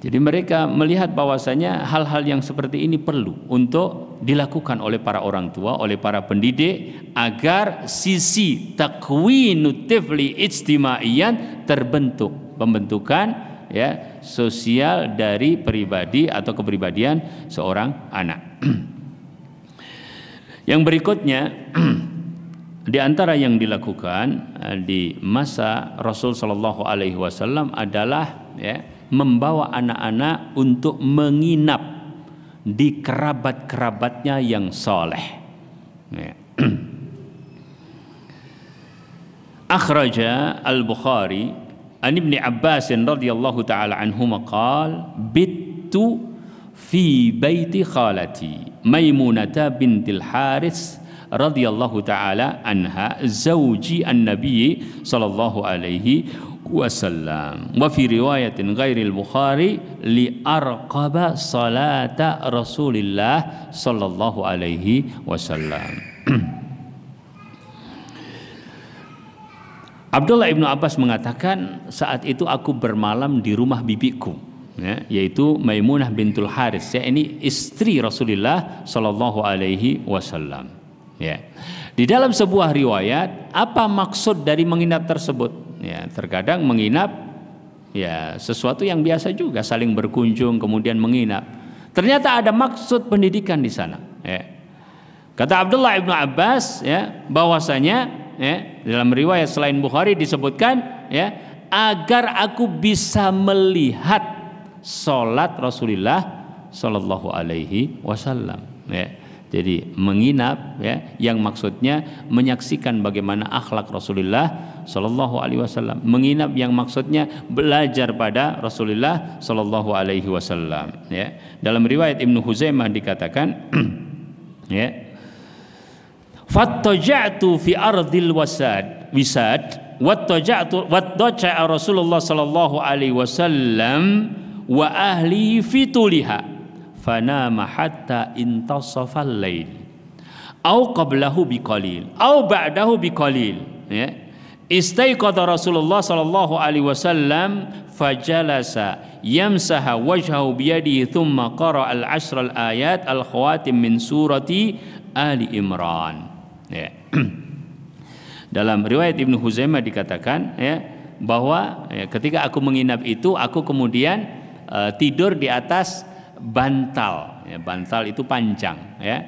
Jadi mereka melihat bahwasanya hal-hal yang seperti ini perlu untuk dilakukan oleh para orang tua, oleh para pendidik, agar sisi takwinut tifli ijtimaiyan terbentuk, pembentukan, ya, sosial dari pribadi atau kepribadian seorang anak. Yang berikutnya di antara yang dilakukan di masa Rasul Shallallahu Alaihi Wasallam adalah, ya, membawa anak-anak untuk menginap di kerabat-kerabatnya yang soleh. Ya. Akhraja Al-Bukhari an Ibni Abbas radhiyallahu taala anhuma qala bittu fi baiti khalati Maimunah bintil Haris radhiyallahu taala anha zauji an-nabi sallallahu alaihi wasallam. Wa fi riwayatin ghairil Bukhari li arqaba salata Rasulillah sallallahu alaihi wasallam. Abdullah ibnu Abbas mengatakan, saat itu aku bermalam di rumah bibiku, ya, yaitu Maimunah bintul Haris, ya, ini istri Rasulullah sallallahu alaihi wasallam. Ya. Di dalam sebuah riwayat, apa maksud dari menginap tersebut? Ya, terkadang menginap, ya, sesuatu yang biasa juga, saling berkunjung kemudian menginap. Ternyata ada maksud pendidikan di sana. Ya. Kata Abdullah ibnu Abbas, ya, bahwasanya, ya, dalam riwayat selain Bukhari disebutkan, ya, agar aku bisa melihat sholat Rasulullah Shallallahu Alaihi Wasallam. Ya. Jadi menginap, ya, yang maksudnya menyaksikan bagaimana akhlak Rasulullah Shallallahu Alaihi Wasallam. Menginap yang maksudnya belajar pada Rasulullah Shallallahu Alaihi Wasallam. Ya. Dalam riwayat Ibnu Huzaimah dikatakan, ya, fattaja'tu fi ardil wisad wattaja'a Rasulullah Shallallahu Alaihi Wasallam wa ahli fi tuliha fanama hatta intasafal lail au qablahu biqalil au ba'dahu biqalil, ya. Istaiqadha Rasulullah sallallahu alaihi wasallam fajalasa yamsaha wajhahu biyadihi thumma qara al-ashra al-ayat al-khawatim min surati Ali Imran, ya. Dalam riwayat Ibnu Huzaimah dikatakan, ya, bahwa, ya, ketika aku menginap itu aku kemudian tidur di atas bantal, ya, bantal itu panjang, ya.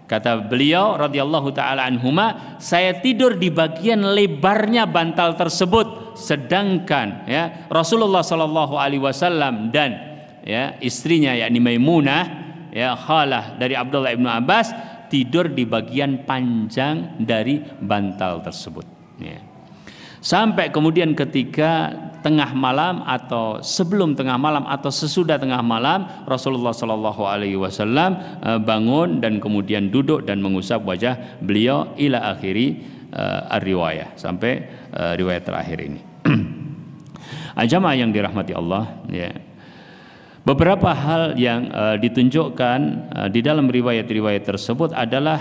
Kata beliau radhiyallahu taala anhuma, saya tidur di bagian lebarnya bantal tersebut, sedangkan, ya, Rasulullah sallallahu alaihi wasallam dan, ya, istrinya yakni Maimunah, ya, khalah dari Abdullah ibnu Abbas, tidur di bagian panjang dari bantal tersebut, ya. Sampai kemudian ketika tengah malam atau sebelum tengah malam atau sesudah tengah malam, Rasulullah Shallallahu Alaihi Wasallam bangun dan kemudian duduk dan mengusap wajah beliau ila akhiri riwayah, sampai riwayat terakhir ini. Jamaah yang dirahmati Allah, ya. Beberapa hal yang ditunjukkan di dalam riwayat-riwayat tersebut adalah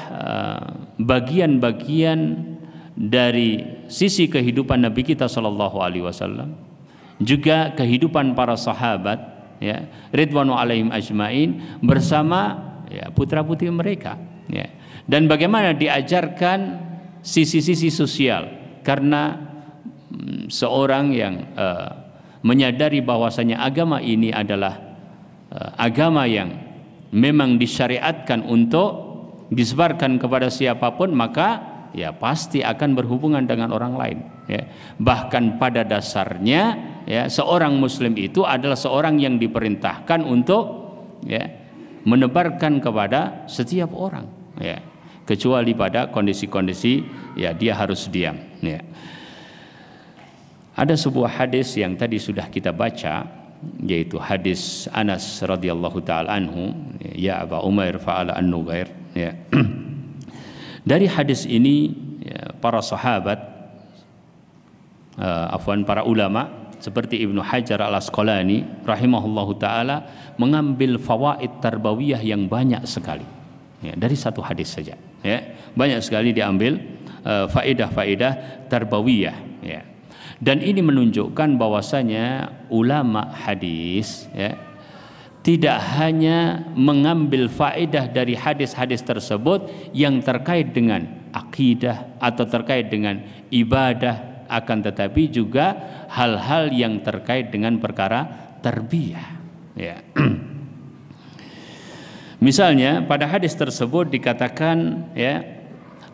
bagian-bagian dari sisi kehidupan Nabi kita Shallallahu Alaihi Wasallam, juga kehidupan para sahabat, ya, ridwanu alaihim ajmain bersama, ya, putra putri mereka, ya. Dan bagaimana diajarkan sisi-sisi sosial, karena seorang yang menyadari bahwasanya agama ini adalah agama yang memang disyariatkan untuk disebarkan kepada siapapun, maka ya pasti akan berhubungan dengan orang lain, ya. Bahkan pada dasarnya ya seorang muslim itu adalah seorang yang diperintahkan untuk ya menebarkan kepada setiap orang, ya, kecuali pada kondisi-kondisi ya dia harus diam, ya. Ada sebuah hadis yang tadi sudah kita baca, yaitu hadis Anas radhiyallahu taala anhu, ya Aba Umair fa'ala an-Nughair, ya. Dari hadis ini ya, para sahabat para ulama seperti Ibnu Hajar Al-Asqalani rahimahullahu taala mengambil fawaid tarbawiyah yang banyak sekali, ya, dari satu hadis saja, ya. Banyak sekali diambil faedah-faedah tarbawiyah, ya. Dan ini menunjukkan bahwasanya ulama hadis ya tidak hanya mengambil faedah dari hadis-hadis tersebut yang terkait dengan akidah atau terkait dengan ibadah, akan tetapi juga hal-hal yang terkait dengan perkara tarbiyah, ya. Misalnya pada hadis tersebut dikatakan ya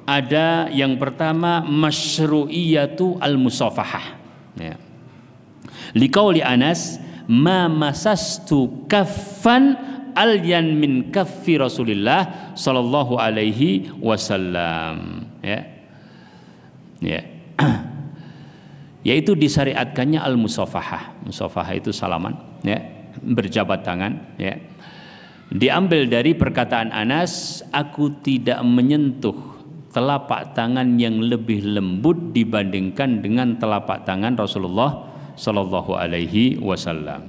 ada yang pertama masyru'iyatu al-musafahah, ya. Liqauli Anas ma masastu kaffan alyan min kaffi Rasulillah sallallahu alaihi wasallam, ya. Ya. Yaitu disyariatkannya al-musafahah. Musafahah itu salaman, ya, berjabat tangan, ya. Diambil dari perkataan Anas, aku tidak menyentuh telapak tangan yang lebih lembut dibandingkan dengan telapak tangan Rasulullah sallallahu alaihi wasallam.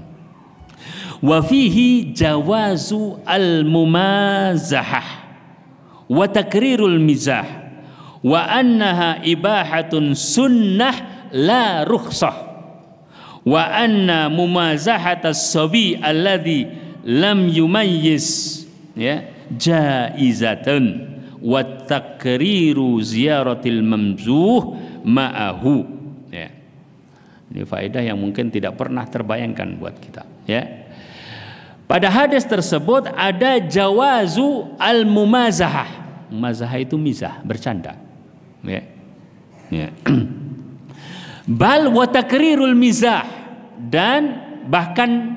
Wa fihi jawazu al-mumazahah wa takrirul mizah wa annaha ibahatun sunnah la rukhsah wa anna mumazahatas sabi alladhi lam yumayyiz ya jaizatun wa takriru ziyaratil mamzuh ma'ahu, ya. Ini faedah yang mungkin tidak pernah terbayangkan buat kita, ya. Pada hadis tersebut ada jawazu al-mumazahah. Mumazahah itu mizah, bercanda, ya. Ya. Bal wa takrirul mizah, dan bahkan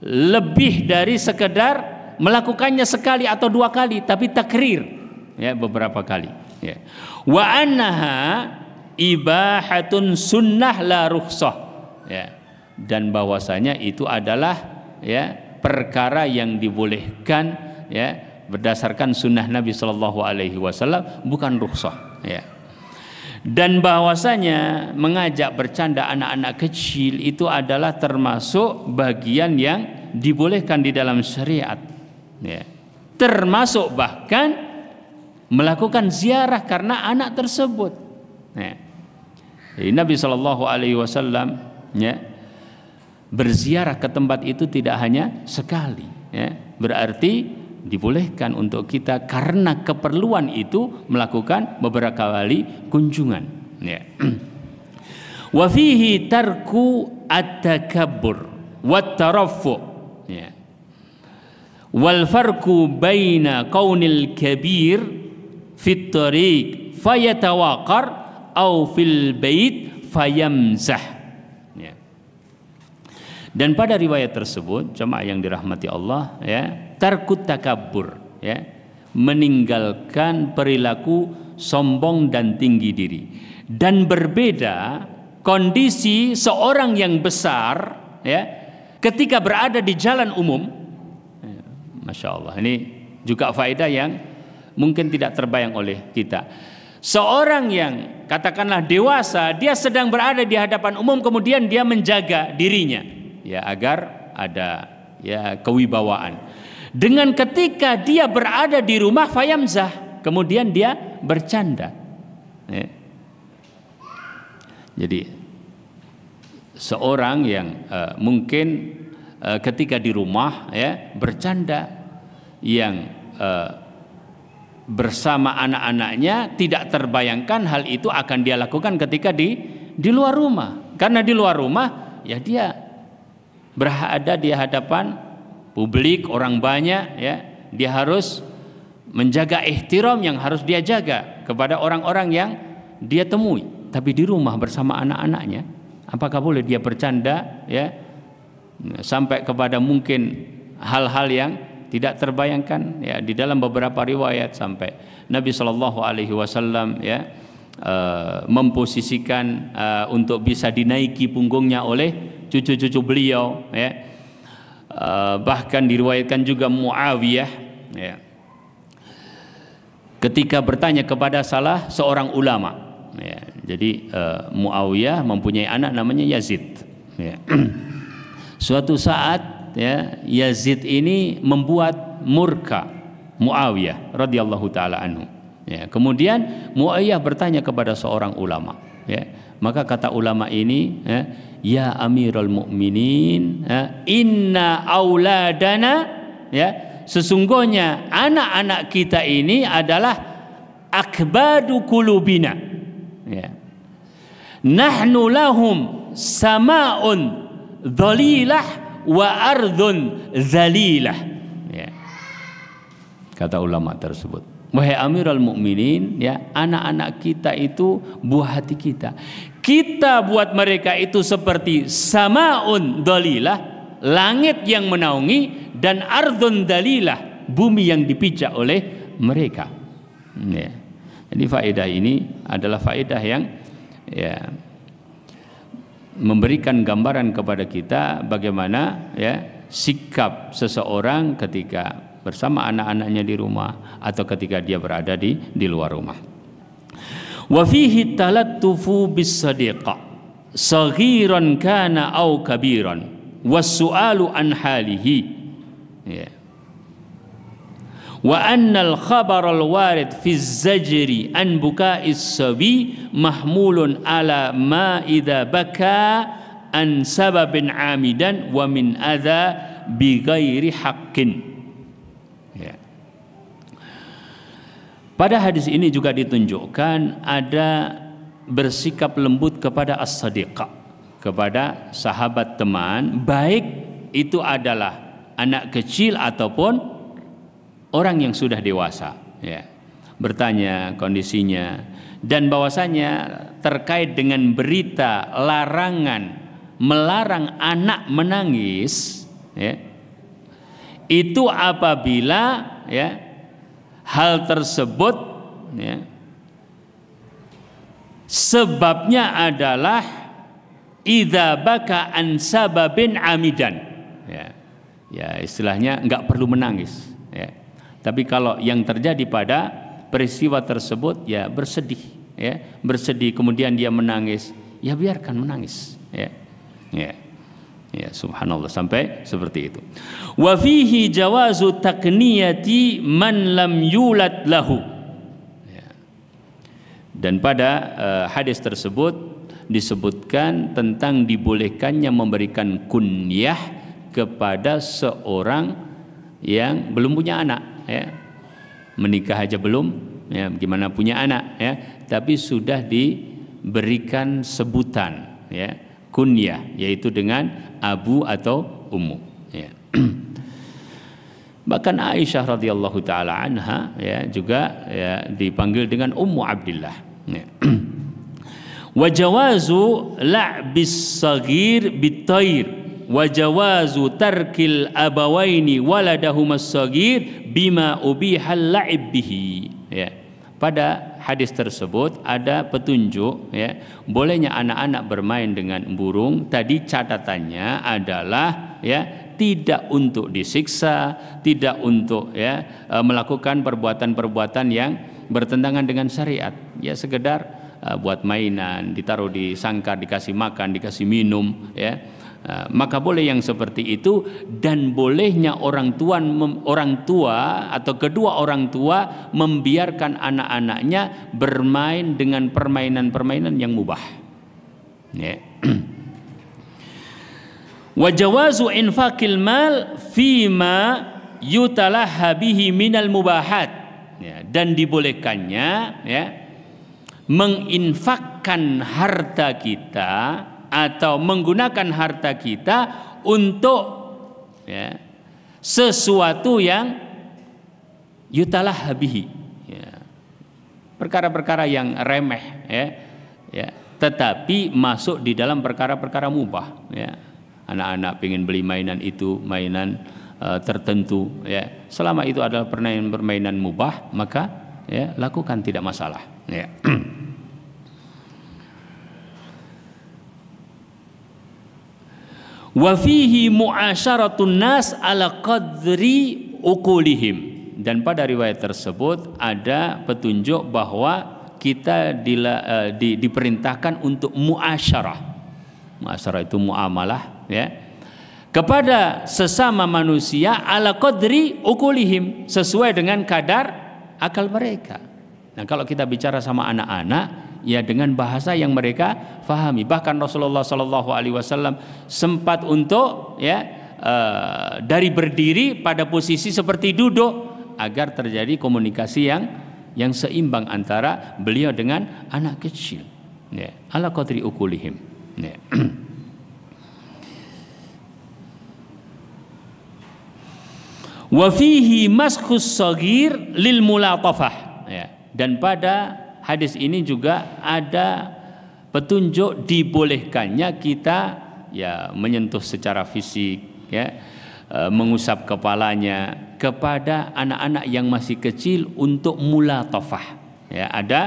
lebih dari sekedar melakukannya sekali atau dua kali, tapi takrir ya beberapa kali, ya. Wa annaha ibahatun sunnah la rukhsah, ya. Dan bahwasanya itu adalah ya perkara yang dibolehkan ya berdasarkan sunnah Nabi sallallahu alaihi wasallam, bukan rukhsah, ya. Dan bahwasanya mengajak bercanda anak-anak kecil itu adalah termasuk bagian yang dibolehkan di dalam syariat, ya. Termasuk bahkan melakukan ziarah karena anak tersebut, ya. Jadi Nabi Shallallahu Alaihi Wasallam ya berziarah ke tempat itu tidak hanya sekali, ya. Berarti dibolehkan untuk kita karena keperluan itu melakukan beberapa kali kunjungan, ya. Wa fihi tarku at-takabbur wat taraffu, ya. Wal farqu baina qaunil kabir fit tariq fayatawaqar au fil bait fayamzah, ya. Dan pada riwayat tersebut jemaah yang dirahmati Allah, ya, tarkut takabbur, ya, meninggalkan perilaku sombong dan tinggi diri. Dan berbeda kondisi seorang yang besar, ya, ketika berada di jalan umum, ya, Masya Allah, ini juga faedah yang mungkin tidak terbayang oleh kita. Seorang yang katakanlah dewasa, dia sedang berada di hadapan umum, kemudian dia menjaga dirinya ya agar ada ya kewibawaan. Dengan ketika dia berada di rumah fayamzah, kemudian dia bercanda, ya. Jadi seorang yang mungkin ketika di rumah ya bercanda yang bersama anak-anaknya, tidak terbayangkan hal itu akan dia lakukan ketika di luar rumah. Karena di luar rumah ya dia berada di hadapan publik, orang banyak, ya. Dia harus menjaga ihtiram yang harus dia jaga kepada orang-orang yang dia temui. Tapi di rumah bersama anak-anaknya, apakah boleh dia bercanda, ya, sampai kepada mungkin hal-hal yang tidak terbayangkan, ya. Di dalam beberapa riwayat sampai Nabi SAW, ya, memposisikan untuk bisa dinaiki punggungnya oleh cucu-cucu beliau, ya. Bahkan diriwayatkan juga Muawiyah, ya, ketika bertanya kepada salah seorang ulama, ya. Jadi Muawiyah mempunyai anak namanya Yazid, ya. Suatu saat, ya, Yazid ini membuat murka Muawiyah radhiyallahu taala anhu, ya. Kemudian Muawiyah bertanya kepada seorang ulama, ya. Maka kata ulama ini, ya Amirul Mukminin, inna auladana, ya, sesungguhnya anak-anak kita ini adalah akbadu kulubina, ya. Nahnu lahum sama'un dhalilah wa ardhun zalilah, ya. Kata ulama tersebut, wahai Amirul Mukminin, ya, anak-anak kita itu buah hati kita. Kita buat mereka itu seperti samaun dalilah, langit yang menaungi, dan ardhun dalilah, bumi yang dipijak oleh mereka, ya. Jadi faedah ini adalah faedah yang, ya, memberikan gambaran kepada kita bagaimana, ya, sikap seseorang ketika bersama anak-anaknya di rumah atau ketika dia berada di luar rumah. Wa fihi talattufu bis sadiqa saghiran kana au kabiran was-su'alu an halihi, ya. Wa annal khabar al-warid fi az-zajri an buka'is sabi mahmulun ala ma idza baka an sababin amidan wa min adza bi ghairi haqqin, ya. Pada hadis ini juga ditunjukkan ada bersikap lembut kepada as-sadiqah, kepada sahabat teman, baik itu adalah anak kecil ataupun orang yang sudah dewasa, ya. Bertanya kondisinya, dan bahwasanya terkait dengan berita larangan melarang anak menangis, ya, itu apabila, ya, hal tersebut, ya, sebabnya adalah idza baka an sababin amidan, ya. Ya, istilahnya enggak perlu menangis, ya. Tapi kalau yang terjadi pada peristiwa tersebut, ya, bersedih, ya, bersedih kemudian dia menangis, ya biarkan menangis, ya. Ya. Ya, subhanallah, sampai seperti itu. Wa fihi jawazu takniyati man lam yulad lahu, ya. Dan pada hadis tersebut disebutkan tentang dibolehkannya memberikan kunyah kepada seorang yang belum punya anak, ya. Menikah aja belum, ya, gimana punya anak, ya, tapi sudah diberikan sebutan, ya, kunyah, yaitu dengan abu atau ummu, ya. Bahkan Aisyah radhiyallahu taala anha, ya, juga, ya, dipanggil dengan Ummu Abdillah, ya. Wa jawazu la'bis saghir bitair wa jawazu tarkil abawaini waladahum as-saghir bima ubihal la'ib bihi, ya. Pada hadis tersebut ada petunjuk, ya, bolehnya anak-anak bermain dengan burung. Tadi catatannya adalah, ya, tidak untuk disiksa, tidak untuk, ya, melakukan perbuatan-perbuatan yang bertentangan dengan syariat. Ya, sekedar buat mainan, ditaruh di sangkar, dikasih makan, dikasih minum, ya. Maka boleh yang seperti itu, dan bolehnya orang tua atau kedua orang tua membiarkan anak-anaknya bermain dengan permainan-permainan yang mubah, ya. Wa jawazu infaqil mal fima yutalaha bihi minal mubahat ya, dan dibolehkannya ya menginfakkan harta kita atau menggunakan harta kita untuk ya, sesuatu yang yutalah bihi, ya, perkara-perkara yang remeh ya, ya, tetapi masuk di dalam perkara-perkara mubah ya. Anak-anak ingin beli mainan itu, mainan tertentu ya, selama itu adalah permainan mubah maka ya lakukan, tidak masalah ya. Wa fihi mu'asyaratun nas ala qadri uqulihim, dan pada riwayat tersebut ada petunjuk bahwa kita diperintahkan untuk muasyarah. Muasyarah itu muamalah ya, kepada sesama manusia ala qadri uqulihim, sesuai dengan kadar akal mereka. Nah, kalau kita bicara sama anak-anak ya dengan bahasa yang mereka fahami. Bahkan Rasulullah SAW sempat untuk ya dari berdiri pada posisi seperti duduk agar terjadi komunikasi yang seimbang antara beliau dengan anak kecil. Ya, ala qadri uqulihim. Ya. Wa fihi maskhus shaghir lil mulatafah. Ya. Dan pada hadis ini juga ada petunjuk dibolehkannya kita ya menyentuh secara fisik ya, mengusap kepalanya kepada anak-anak yang masih kecil untuk mulatafah ya, ada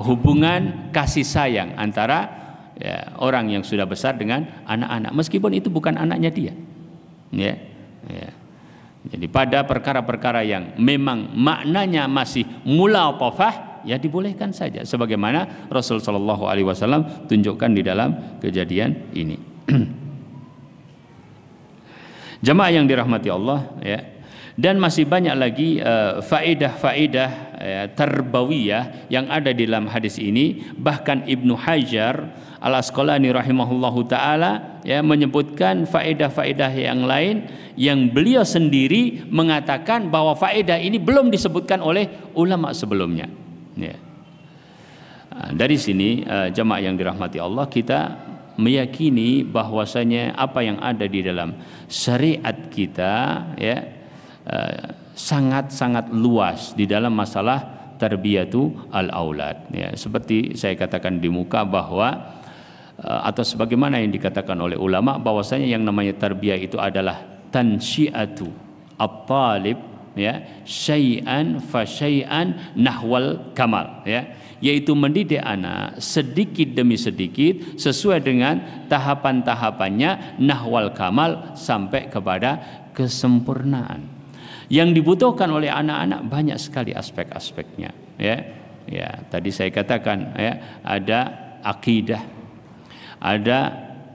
hubungan kasih sayang antara ya, orang yang sudah besar dengan anak-anak meskipun itu bukan anaknya dia ya, ya. Jadi pada perkara-perkara yang memang maknanya masih mulatafah ya dibolehkan saja, sebagaimana Rasul Shallallahu Alaihi Wasallam tunjukkan di dalam kejadian ini. Jamaah yang dirahmati Allah ya, dan masih banyak lagi faedah-faedah tarbawiyah yang ada di dalam hadis ini. Bahkan Ibnu Hajar Al-Asqalani rahimahullahu taala ya menyebutkan faedah-faedah yang lain yang beliau sendiri mengatakan bahwa faedah ini belum disebutkan oleh ulama sebelumnya. Ya. Dari sini jamaah yang dirahmati Allah, kita meyakini bahwasanya apa yang ada di dalam syariat kita ya sangat-sangat luas di dalam masalah tarbiyatu al-aulad ya. Seperti saya katakan di muka bahwa atau sebagaimana yang dikatakan oleh ulama bahwasanya yang namanya tarbiyah itu adalah tansyiatu at-talib ya syai'an fa syai'an nahwal kamal ya, yaitu mendidik anak sedikit demi sedikit sesuai dengan tahapan-tahapannya nahwal kamal sampai kepada kesempurnaan. Yang dibutuhkan oleh anak-anak banyak sekali aspek-aspeknya ya. Ya, tadi saya katakan ya, ada akidah, ada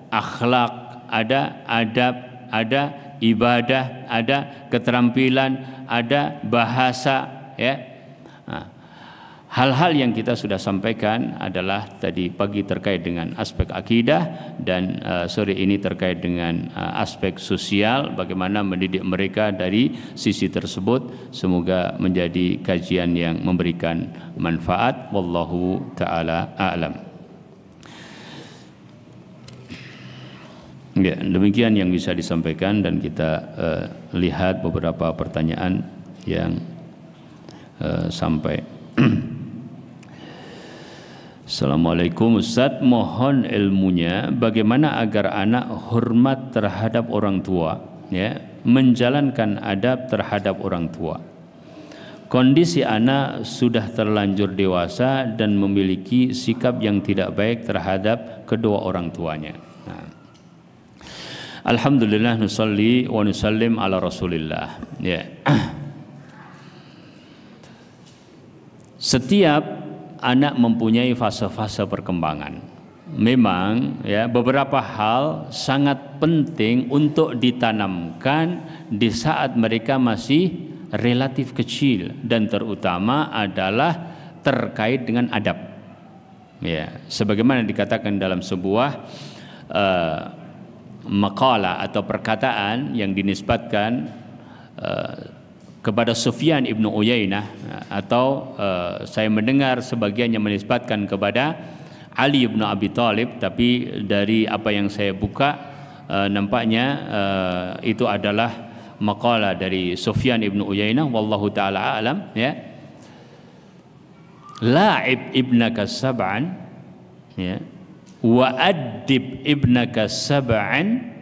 akhlak, ada adab, ada ibadah, ada keterampilan, ada bahasa ya. Nah, hal-hal yang kita sudah sampaikan adalah tadi pagi terkait dengan aspek akidah dan sore ini terkait dengan aspek sosial, bagaimana mendidik mereka dari sisi tersebut. Semoga menjadi kajian yang memberikan manfaat. Wallahu taala a'lam. Ya, demikian yang bisa disampaikan, dan kita lihat beberapa pertanyaan yang sampai. Assalamualaikum Ustaz, mohon ilmunya bagaimana agar anak hormat terhadap orang tua ya, menjalankan adab terhadap orang tua. Kondisi anak sudah terlanjur dewasa dan memiliki sikap yang tidak baik terhadap kedua orang tuanya. Nah. Alhamdulillah, nusalli wa nusallim ala Rasulillah. Ya. Setiap anak mempunyai fase-fase perkembangan. Memang ya beberapa hal sangat penting untuk ditanamkan di saat mereka masih relatif kecil, dan terutama adalah terkait dengan adab. Ya, sebagaimana dikatakan dalam sebuah maqalah atau perkataan yang dinisbatkan kepada Sufyan ibnu Uyainah, atau saya mendengar sebagiannya menisbatkan kepada Ali ibnu Abi Thalib, tapi dari apa yang saya buka nampaknya itu adalah maqalah dari Sufyan ibnu Uyainah, wallahu taala alam, ya. La'ib ibnaka sab'an, ya, wa addib ibnaka sab'an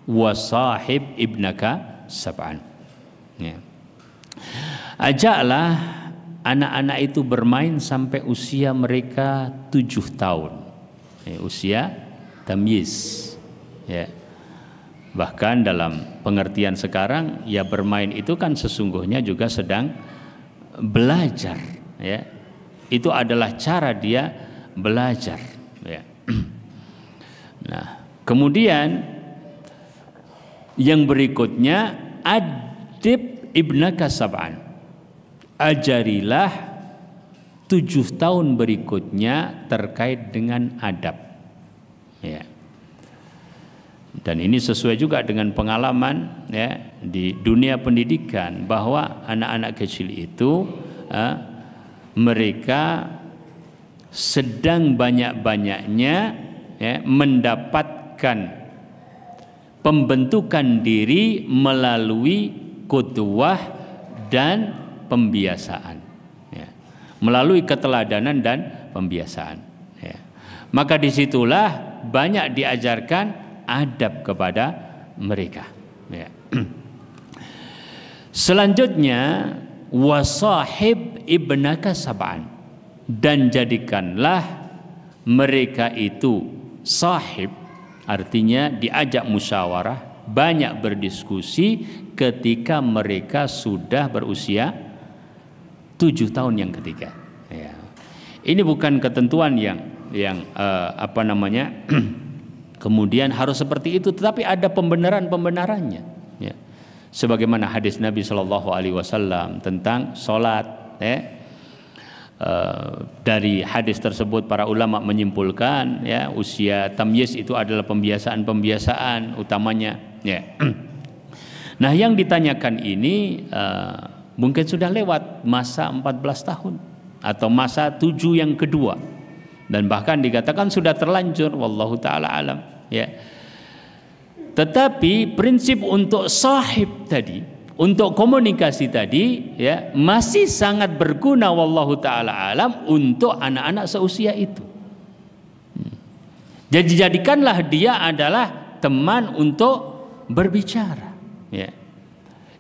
wa sahib ibnaka sab'an, ya. Ajaklah anak-anak itu bermain sampai usia mereka 7 tahun, ya, usia tamyiz, ya. Bahkan dalam pengertian sekarang, ya, bermain itu kan sesungguhnya juga sedang belajar, ya. Itu adalah cara dia belajar, ya. Nah, kemudian yang berikutnya, adib ibnaka sab'an, ajarilah 7 tahun berikutnya terkait dengan adab, ya. Dan ini sesuai juga dengan pengalaman, ya, di dunia pendidikan, bahwa anak-anak kecil itu mereka sedang banyak-banyaknya, ya, mendapatkan pembentukan diri melalui qudwah dan pembiasaan, ya, melalui keteladanan dan pembiasaan, ya. Maka disitulah banyak diajarkan adab kepada mereka, ya. Selanjutnya, wasahib ibnaka sab'an, dan jadikanlah mereka itu sahib, artinya diajak musyawarah, banyak berdiskusi ketika mereka sudah berusia 7 tahun yang ketiga, ya. Ini bukan ketentuan yang kemudian harus seperti itu, tetapi ada pembenarannya, ya. Sebagaimana hadis Nabi Shallallahu Alaihi Wasallam tentang sholat, ya. Dari hadis tersebut para ulama menyimpulkan, ya, usia tamyiz itu adalah pembiasaan utamanya, ya. Nah, yang ditanyakan ini mungkin sudah lewat masa 14 tahun atau masa 7 yang kedua, dan bahkan dikatakan sudah terlanjur, wallahu taala alam, ya. Tetapi prinsip untuk sahib tadi, untuk komunikasi tadi, ya, masih sangat berguna, wallahu taala alam, untuk anak-anak seusia itu. Jadi jadikanlah dia adalah teman untuk berbicara, ya.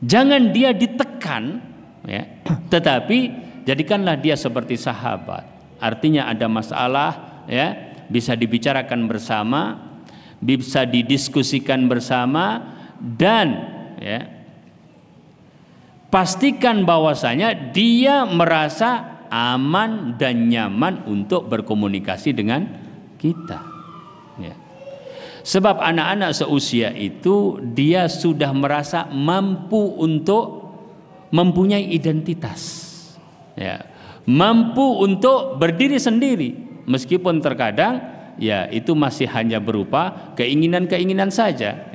Jangan dia ditekan, ya, tetapi jadikanlah dia seperti sahabat. Artinya ada masalah, ya, bisa dibicarakan bersama, bisa didiskusikan bersama, dan, ya, pastikan bahwasanya dia merasa aman dan nyaman untuk berkomunikasi dengan kita, ya. Sebab anak-anak seusia itu dia sudah merasa mampu untuk mempunyai identitas, ya, mampu untuk berdiri sendiri, meskipun terkadang, ya, itu masih hanya berupa keinginan-keinginan saja.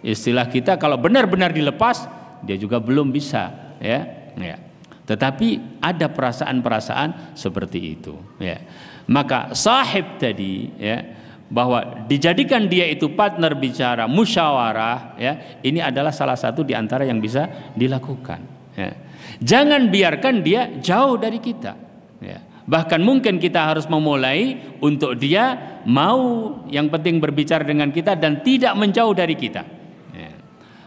Istilah kita, kalau benar-benar dilepas, dia juga belum bisa, ya, ya. Tetapi ada perasaan-perasaan seperti itu, ya. Maka sahib tadi, ya, bahwa dijadikan dia itu partner bicara, musyawarah, ya, ini adalah salah satu di antara yang bisa dilakukan, ya. Jangan biarkan dia jauh dari kita, ya. Bahkan mungkin kita harus memulai untuk dia mau, yang penting berbicara dengan kita dan tidak menjauh dari kita, ya.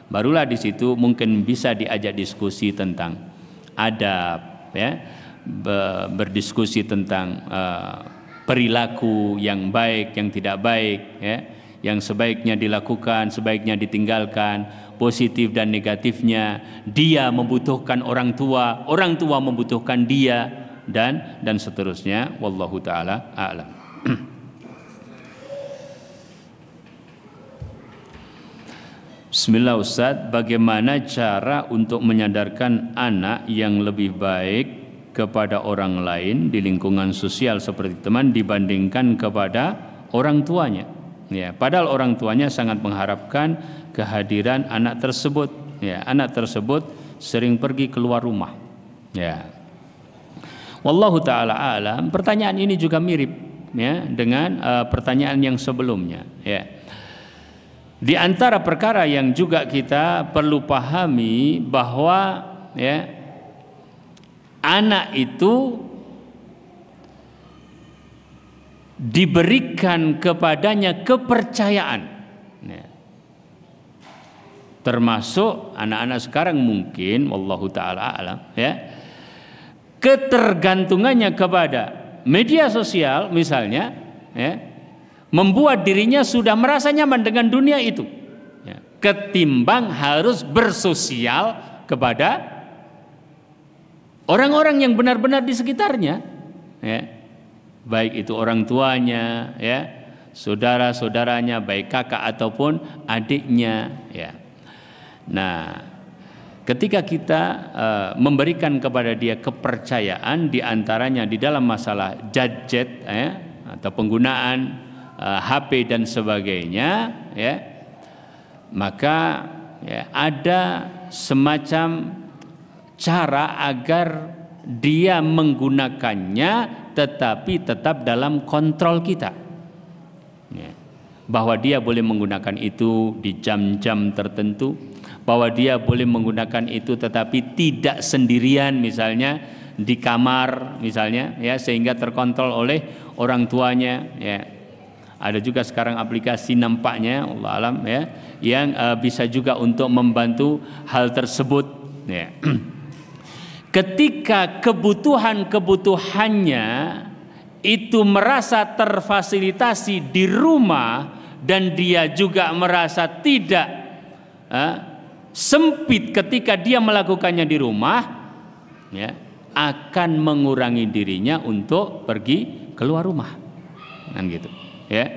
Barulah di situ mungkin bisa diajak diskusi tentang adab, ya, berdiskusi tentang perilaku yang baik, yang tidak baik, ya, yang sebaiknya dilakukan, sebaiknya ditinggalkan, positif dan negatifnya. Dia membutuhkan orang tua membutuhkan dia, dan seterusnya. Wallahu taala a'lam. Bismillah Ustaz, bagaimana cara untuk menyadarkan anak yang lebih baik kepada orang lain di lingkungan sosial seperti teman dibandingkan kepada orang tuanya, ya, padahal orang tuanya sangat mengharapkan kehadiran anak tersebut, ya, anak tersebut sering pergi keluar rumah. Ya. Wallahu taala alam. Pertanyaan ini juga mirip ya dengan pertanyaan yang sebelumnya, ya. Di antara perkara yang juga kita perlu pahami bahwa ya anak itu diberikan kepadanya kepercayaan, ya. Termasuk anak-anak sekarang mungkin wallahu taala alam ya ketergantungannya kepada media sosial misalnya ya membuat dirinya sudah merasa nyaman dengan dunia itu ya, ketimbang harus bersosial kepada orang-orang yang benar-benar di sekitarnya ya, baik itu orang tuanya ya, saudara-saudaranya, baik kakak ataupun adiknya ya. Nah, ketika kita memberikan kepada dia kepercayaan diantaranya di dalam masalah gadget ya, atau penggunaan HP dan sebagainya ya, maka ya, ada semacam cara agar dia menggunakannya tetapi tetap dalam kontrol kita ya, bahwa dia boleh menggunakan itu di jam-jam tertentu, bahwa dia boleh menggunakan itu tetapi tidak sendirian misalnya di kamar misalnya ya, sehingga terkontrol oleh orang tuanya ya. Ada juga sekarang aplikasi nampaknya Allah alam ya yang bisa juga untuk membantu hal tersebut ya. Ketika kebutuhannya itu merasa terfasilitasi di rumah dan dia juga merasa tidak sempit ketika dia melakukannya di rumah ya, akan mengurangi dirinya untuk pergi keluar rumah kan gitu ya.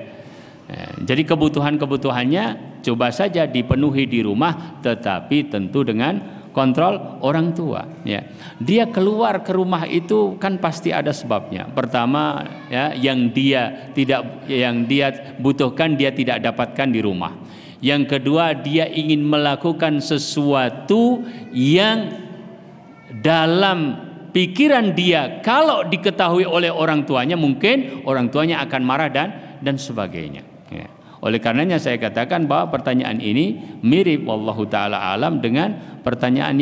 Jadi kebutuhannya coba saja dipenuhi di rumah tetapi tentu dengan kontrol orang tua ya. Dia keluar ke rumah itu kan pasti ada sebabnya. Pertama ya, yang dia butuhkan dia tidak dapatkan di rumah. Yang kedua, dia ingin melakukan sesuatu yang dalam pikiran dia kalau diketahui oleh orang tuanya mungkin orang tuanya akan marah dan sebagainya ya. Oleh karenanya saya katakan bahwa pertanyaan ini mirip wallahu taala alam dengan pertanyaan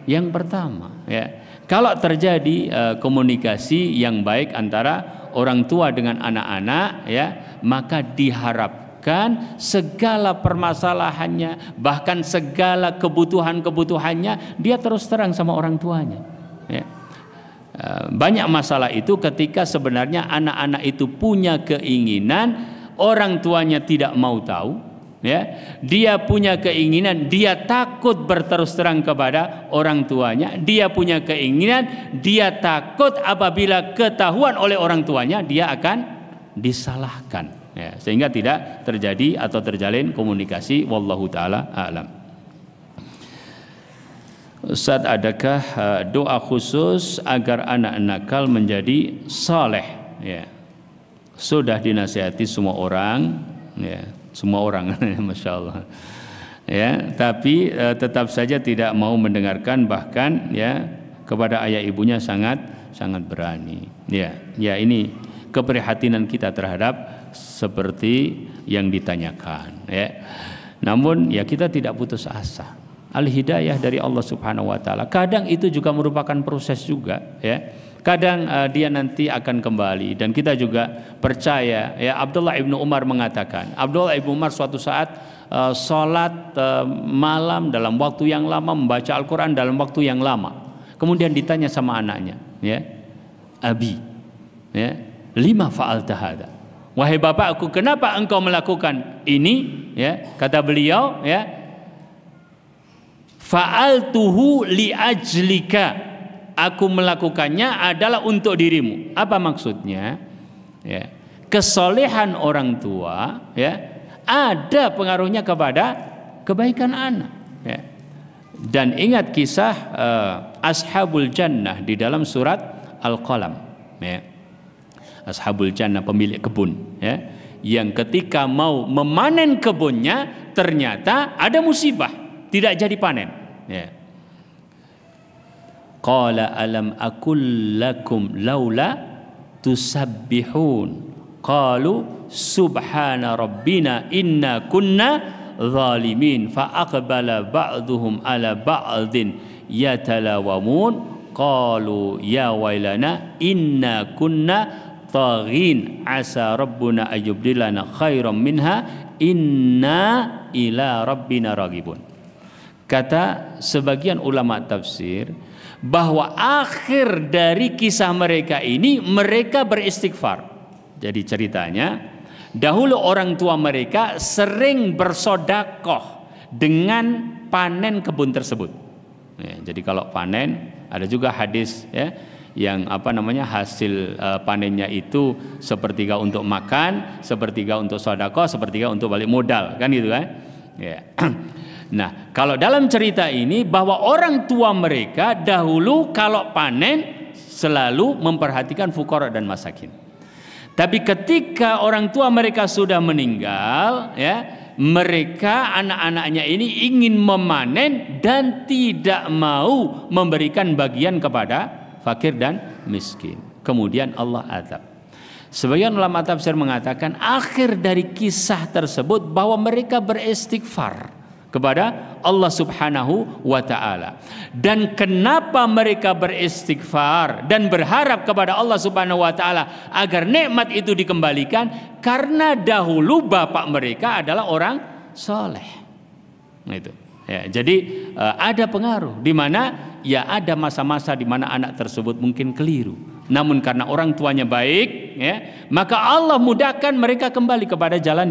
yang pertama ya. Kalau terjadi komunikasi yang baik antara orang tua dengan anak-anak ya, maka diharapkan segala permasalahannya bahkan segala kebutuhannya dia terus terang sama orang tuanya ya. Banyak masalah itu ketika sebenarnya anak-anak itu punya keinginan, orang tuanya tidak mau tahu ya. Dia punya keinginan, dia takut berterus terang kepada orang tuanya. Dia punya keinginan, dia takut apabila ketahuan oleh orang tuanya dia akan disalahkan ya, sehingga tidak terjadi atau terjalin komunikasi wallahu taala a'lam. Ustaz, adakah doa khusus agar anak nakal menjadi saleh ya? Sudah dinasihati semua orang ya, semua orang Masya Allah ya, tapi tetap saja tidak mau mendengarkan, bahkan ya kepada ayah ibunya sangat berani ya. Ya, ini keprihatinan kita terhadap seperti yang ditanyakan ya. Namun ya kita tidak putus asa. Al-hidayah dari Allah Subhanahu wa taala. Kadang itu juga merupakan proses juga ya. Kadang dia nanti akan kembali dan kita juga percaya ya. Abdullah ibnu Umar mengatakan, Abdullah ibnu Umar suatu saat sholat malam dalam waktu yang lama, membaca Al-Quran dalam waktu yang lama. Kemudian ditanya sama anaknya ya, Abi ya, lima fa'alta hadza, wahai bapakku kenapa engkau melakukan ini ya. Kata beliau ya, fa'altuhu li ajlika, aku melakukannya adalah untuk dirimu. Apa maksudnya ya, kesolehan orang tua ya ada pengaruhnya kepada kebaikan anak ya. Dan ingat kisah Ashabul Jannah di dalam surat Al-Qalam ya. Ashabul Jannah, pemilik kebun ya, yang ketika mau memanen kebunnya ternyata ada musibah, tidak jadi panen ya. qala alam aqul lakum laula tusabbihun qalu subhana rabbina inna kunna zalimin fa aqbala ba'duhum ala ba'din yatalawamun qalu ya wailana inna kunna taghin asa rabbuna ayyubdilana khairam minha inna ila rabbina raghibun. Kata sebagian ulama tafsir bahwa akhir dari kisah mereka ini mereka beristighfar. Jadi ceritanya dahulu orang tua mereka sering bersodakoh dengan panen kebun tersebut. Ya, jadi kalau panen ada juga hadis ya yang hasil panennya itu sepertiga untuk makan, sepertiga untuk sodakoh, sepertiga untuk balik modal, kan gitu kan? Ya. Nah, kalau dalam cerita ini bahwa orang tua mereka dahulu kalau panen selalu memperhatikan fuqara dan masakin. Tapi ketika orang tua mereka sudah meninggal, ya, mereka anak-anaknya ini ingin memanen dan tidak mau memberikan bagian kepada fakir dan miskin. Kemudian Allah azab. Sebagian ulama tafsir mengatakan akhir dari kisah tersebut bahwa mereka beristighfar kepada Allah Subhanahu wa taala. Dan kenapa mereka beristighfar dan berharap kepada Allah Subhanahu wa taala agar nikmat itu dikembalikan? Karena dahulu bapak mereka adalah orang soleh. Nah, itu. Ya, jadi ada pengaruh di mana ya ada masa-masa di mana anak tersebut mungkin keliru. Namun karena orang tuanya baik, ya, maka Allah mudahkan mereka kembali kepada jalan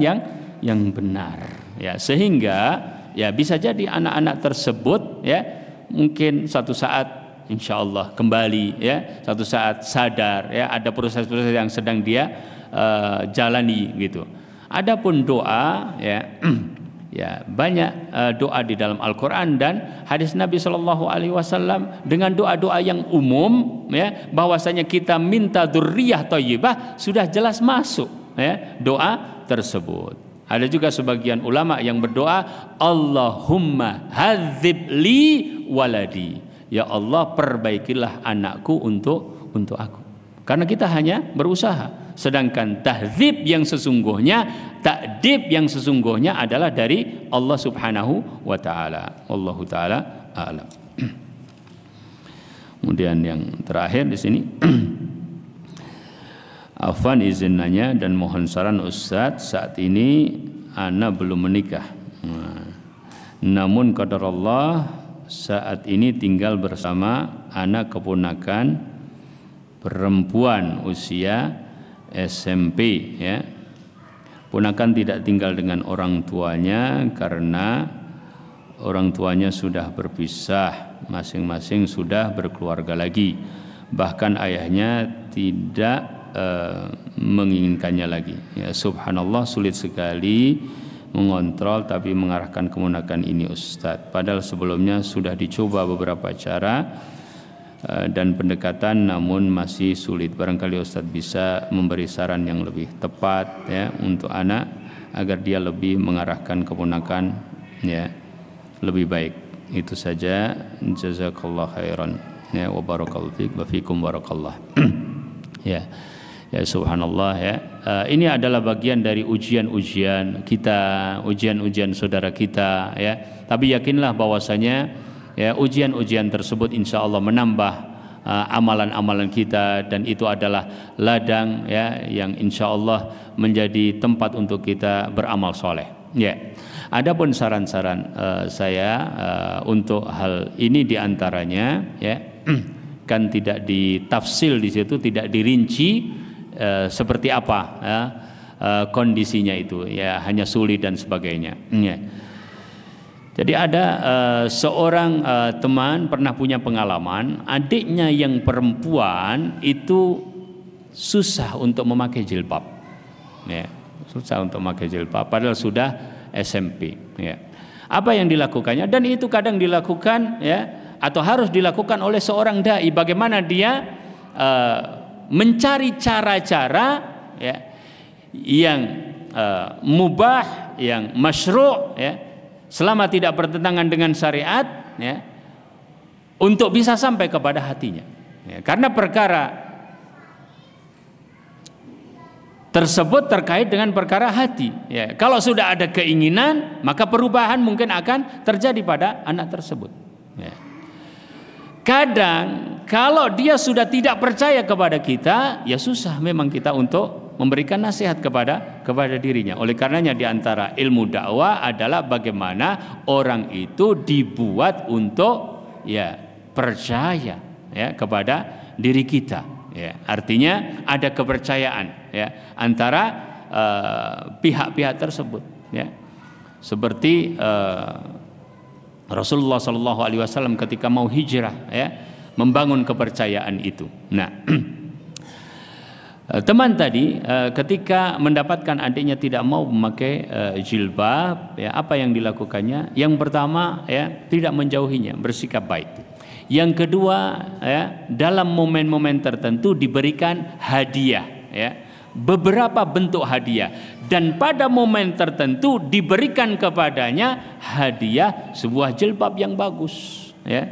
yang benar. Ya, sehingga ya bisa jadi anak-anak tersebut ya mungkin satu saat insya Allah kembali, ya, satu saat sadar, ya, ada proses-proses yang sedang dia jalani gitu. Adapun doa ya ya banyak doa di dalam Al-Quran dan hadis Nabi Shallallahu Alaihi Wasallam dengan doa-doa yang umum, ya, bahwasanya kita minta dzurriyyah thayyibah sudah jelas masuk, ya, doa tersebut. Ada juga sebagian ulama yang berdoa Allahumma hadzib li waladi, ya Allah perbaikilah anakku untuk aku. Karena kita hanya berusaha, sedangkan tahdzib yang sesungguhnya, takdib yang sesungguhnya adalah dari Allah Subhanahu wa taala. Wallahu taala a'lam. Kemudian yang terakhir di sini Afwan izin nanya dan mohon saran Ustadz, saat ini ana belum menikah. Namun qadar Allah saat ini tinggal bersama anak keponakan perempuan usia SMP, ya. Ponakan tidak tinggal dengan orang tuanya karena orang tuanya sudah berpisah, masing-masing sudah berkeluarga lagi. Bahkan ayahnya tidak menginginkannya lagi. Ya, subhanallah, sulit sekali mengontrol tapi mengarahkan keponakan ini Ustadz. Padahal sebelumnya sudah dicoba beberapa cara dan pendekatan namun masih sulit. Barangkali Ustadz bisa memberi saran yang lebih tepat, ya, untuk anak agar dia lebih mengarahkan keponakan, ya, lebih baik. Itu saja. Jazakallah khairan, ya, wa barakallahu fiik wa fiikum barakallah. Ya. Ya subhanallah, ya. Ini adalah bagian dari ujian-ujian kita, ujian-ujian saudara kita, ya. Tapi yakinlah bahwasanya ya ujian-ujian tersebut insya Allah menambah amalan-amalan kita dan itu adalah ladang, ya, yang insya Allah menjadi tempat untuk kita beramal soleh. Ya. Adapun saran-saran saya untuk hal ini diantaranya, ya, kan tidak ditafsil di situ, tidak dirinci seperti apa, ya, kondisinya itu, ya, hanya sulit dan sebagainya, ya. Jadi ada seorang teman pernah punya pengalaman adiknya yang perempuan itu susah untuk memakai jilbab, ya, susah untuk memakai jilbab padahal sudah SMP, ya. Apa yang dilakukannya, dan itu kadang dilakukan, ya, atau harus dilakukan oleh seorang dai, bagaimana dia mencari cara-cara, ya, yang mubah, yang masyru', ya, selama tidak bertentangan dengan syariat, ya, untuk bisa sampai kepada hatinya. Ya, karena perkara tersebut terkait dengan perkara hati. Ya, kalau sudah ada keinginan, maka perubahan mungkin akan terjadi pada anak tersebut. Ya. Kadang kalau dia sudah tidak percaya kepada kita, ya susah memang kita untuk memberikan nasihat kepada dirinya. Oleh karenanya di antara ilmu dakwah adalah bagaimana orang itu dibuat untuk ya percaya ya kepada diri kita. Ya, artinya ada kepercayaan ya antara pihak-pihak tersebut. Ya, seperti Rasulullah SAW ketika mau hijrah ya membangun kepercayaan itu. Nah, teman tadi ketika mendapatkan adiknya tidak mau memakai jilbab, ya apa yang dilakukannya? Yang pertama ya tidak menjauhinya, bersikap baik. Yang kedua ya dalam momen-momen tertentu diberikan hadiah ya. Beberapa bentuk hadiah, dan pada momen tertentu diberikan kepadanya hadiah sebuah jilbab yang bagus ya,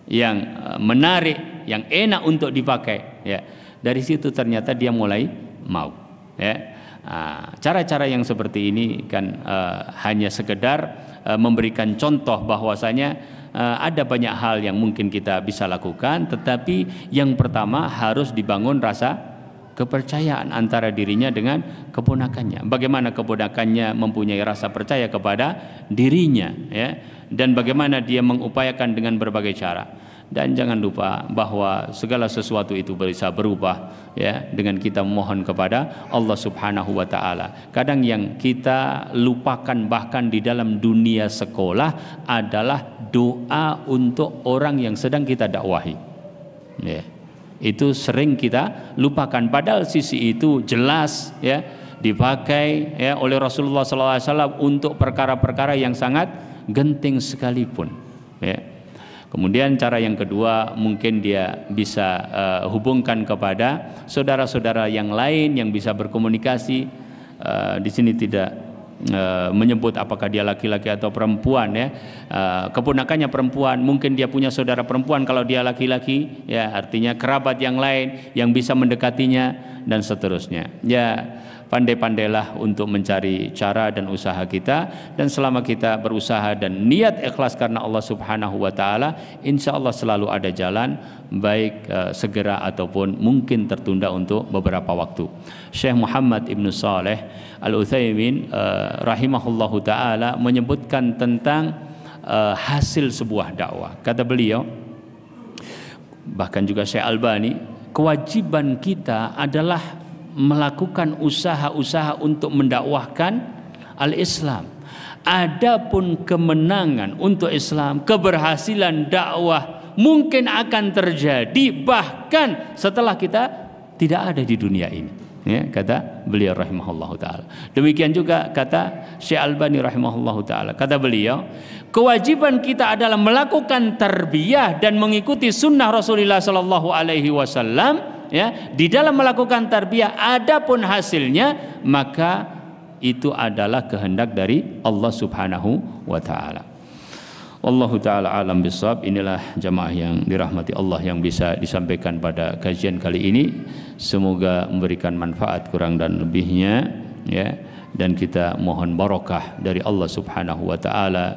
yang menarik, yang enak untuk dipakai ya. Dari situ ternyata dia mulai mau ya. Cara-cara yang seperti ini kan hanya sekedar memberikan contoh bahwasanya ada banyak hal yang mungkin kita bisa lakukan, tetapi yang pertama harus dibangun rasa kepercayaan antara dirinya dengan keponakannya. Bagaimana keponakannya mempunyai rasa percaya kepada dirinya ya, dan bagaimana dia mengupayakan dengan berbagai cara. Dan jangan lupa bahwa segala sesuatu itu bisa berubah ya dengan kita memohon kepada Allah Subhanahu wa taala. Kadang yang kita lupakan bahkan di dalam dunia sekolah adalah doa untuk orang yang sedang kita dakwahi. Ya. Itu sering kita lupakan, padahal sisi itu jelas ya dipakai ya oleh Rasulullah SAW untuk perkara-perkara yang sangat genting sekalipun ya. Kemudian cara yang kedua mungkin dia bisa hubungkan kepada saudara-saudara yang lain yang bisa berkomunikasi. Di sini tidak menyebut apakah dia laki-laki atau perempuan ya. Keponakannya perempuan, mungkin dia punya saudara perempuan. Kalau dia laki-laki ya artinya kerabat yang lain yang bisa mendekatinya dan seterusnya ya. Pandai-pandailah untuk mencari cara dan usaha kita, dan selama kita berusaha dan niat ikhlas karena Allah Subhanahu wa taala, insya Allah selalu ada jalan, baik segera ataupun mungkin tertunda untuk beberapa waktu. Syekh Muhammad Ibn Saleh Al-Utsaimin rahimahullahu taala menyebutkan tentang hasil sebuah dakwah. Kata beliau, bahkan juga Syekh Albani, kewajiban kita adalah melakukan usaha-usaha untuk mendakwahkan al-Islam. Adapun kemenangan untuk Islam, keberhasilan dakwah mungkin akan terjadi bahkan setelah kita tidak ada di dunia ini. Ya, kata beliau rahimahullahu taala. Demikian juga kata Syekh Albani rahimahullahu taala. Kata beliau, kewajiban kita adalah melakukan tarbiyah dan mengikuti sunnah Rasulullah sallallahu alaihi wasallam. Ya, di dalam melakukan tarbiyah, adapun hasilnya maka itu adalah kehendak dari Allah Subhanahu wa taala. Wallahu taala alam bisawab. Inilah jamaah yang dirahmati Allah yang bisa disampaikan pada kajian kali ini. Semoga memberikan manfaat kurang dan lebihnya ya, dan kita mohon barokah dari Allah Subhanahu wa taala.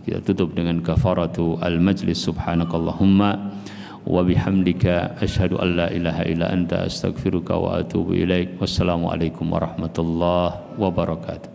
Kita tutup dengan kafaratu al-majlis. Subhanakallahumma wa bihamdika asyhadu an la ilaha illa anta astaghfiruka wa atubu ilaik. Wassalamualaikum warahmatullahi wabarakatuh.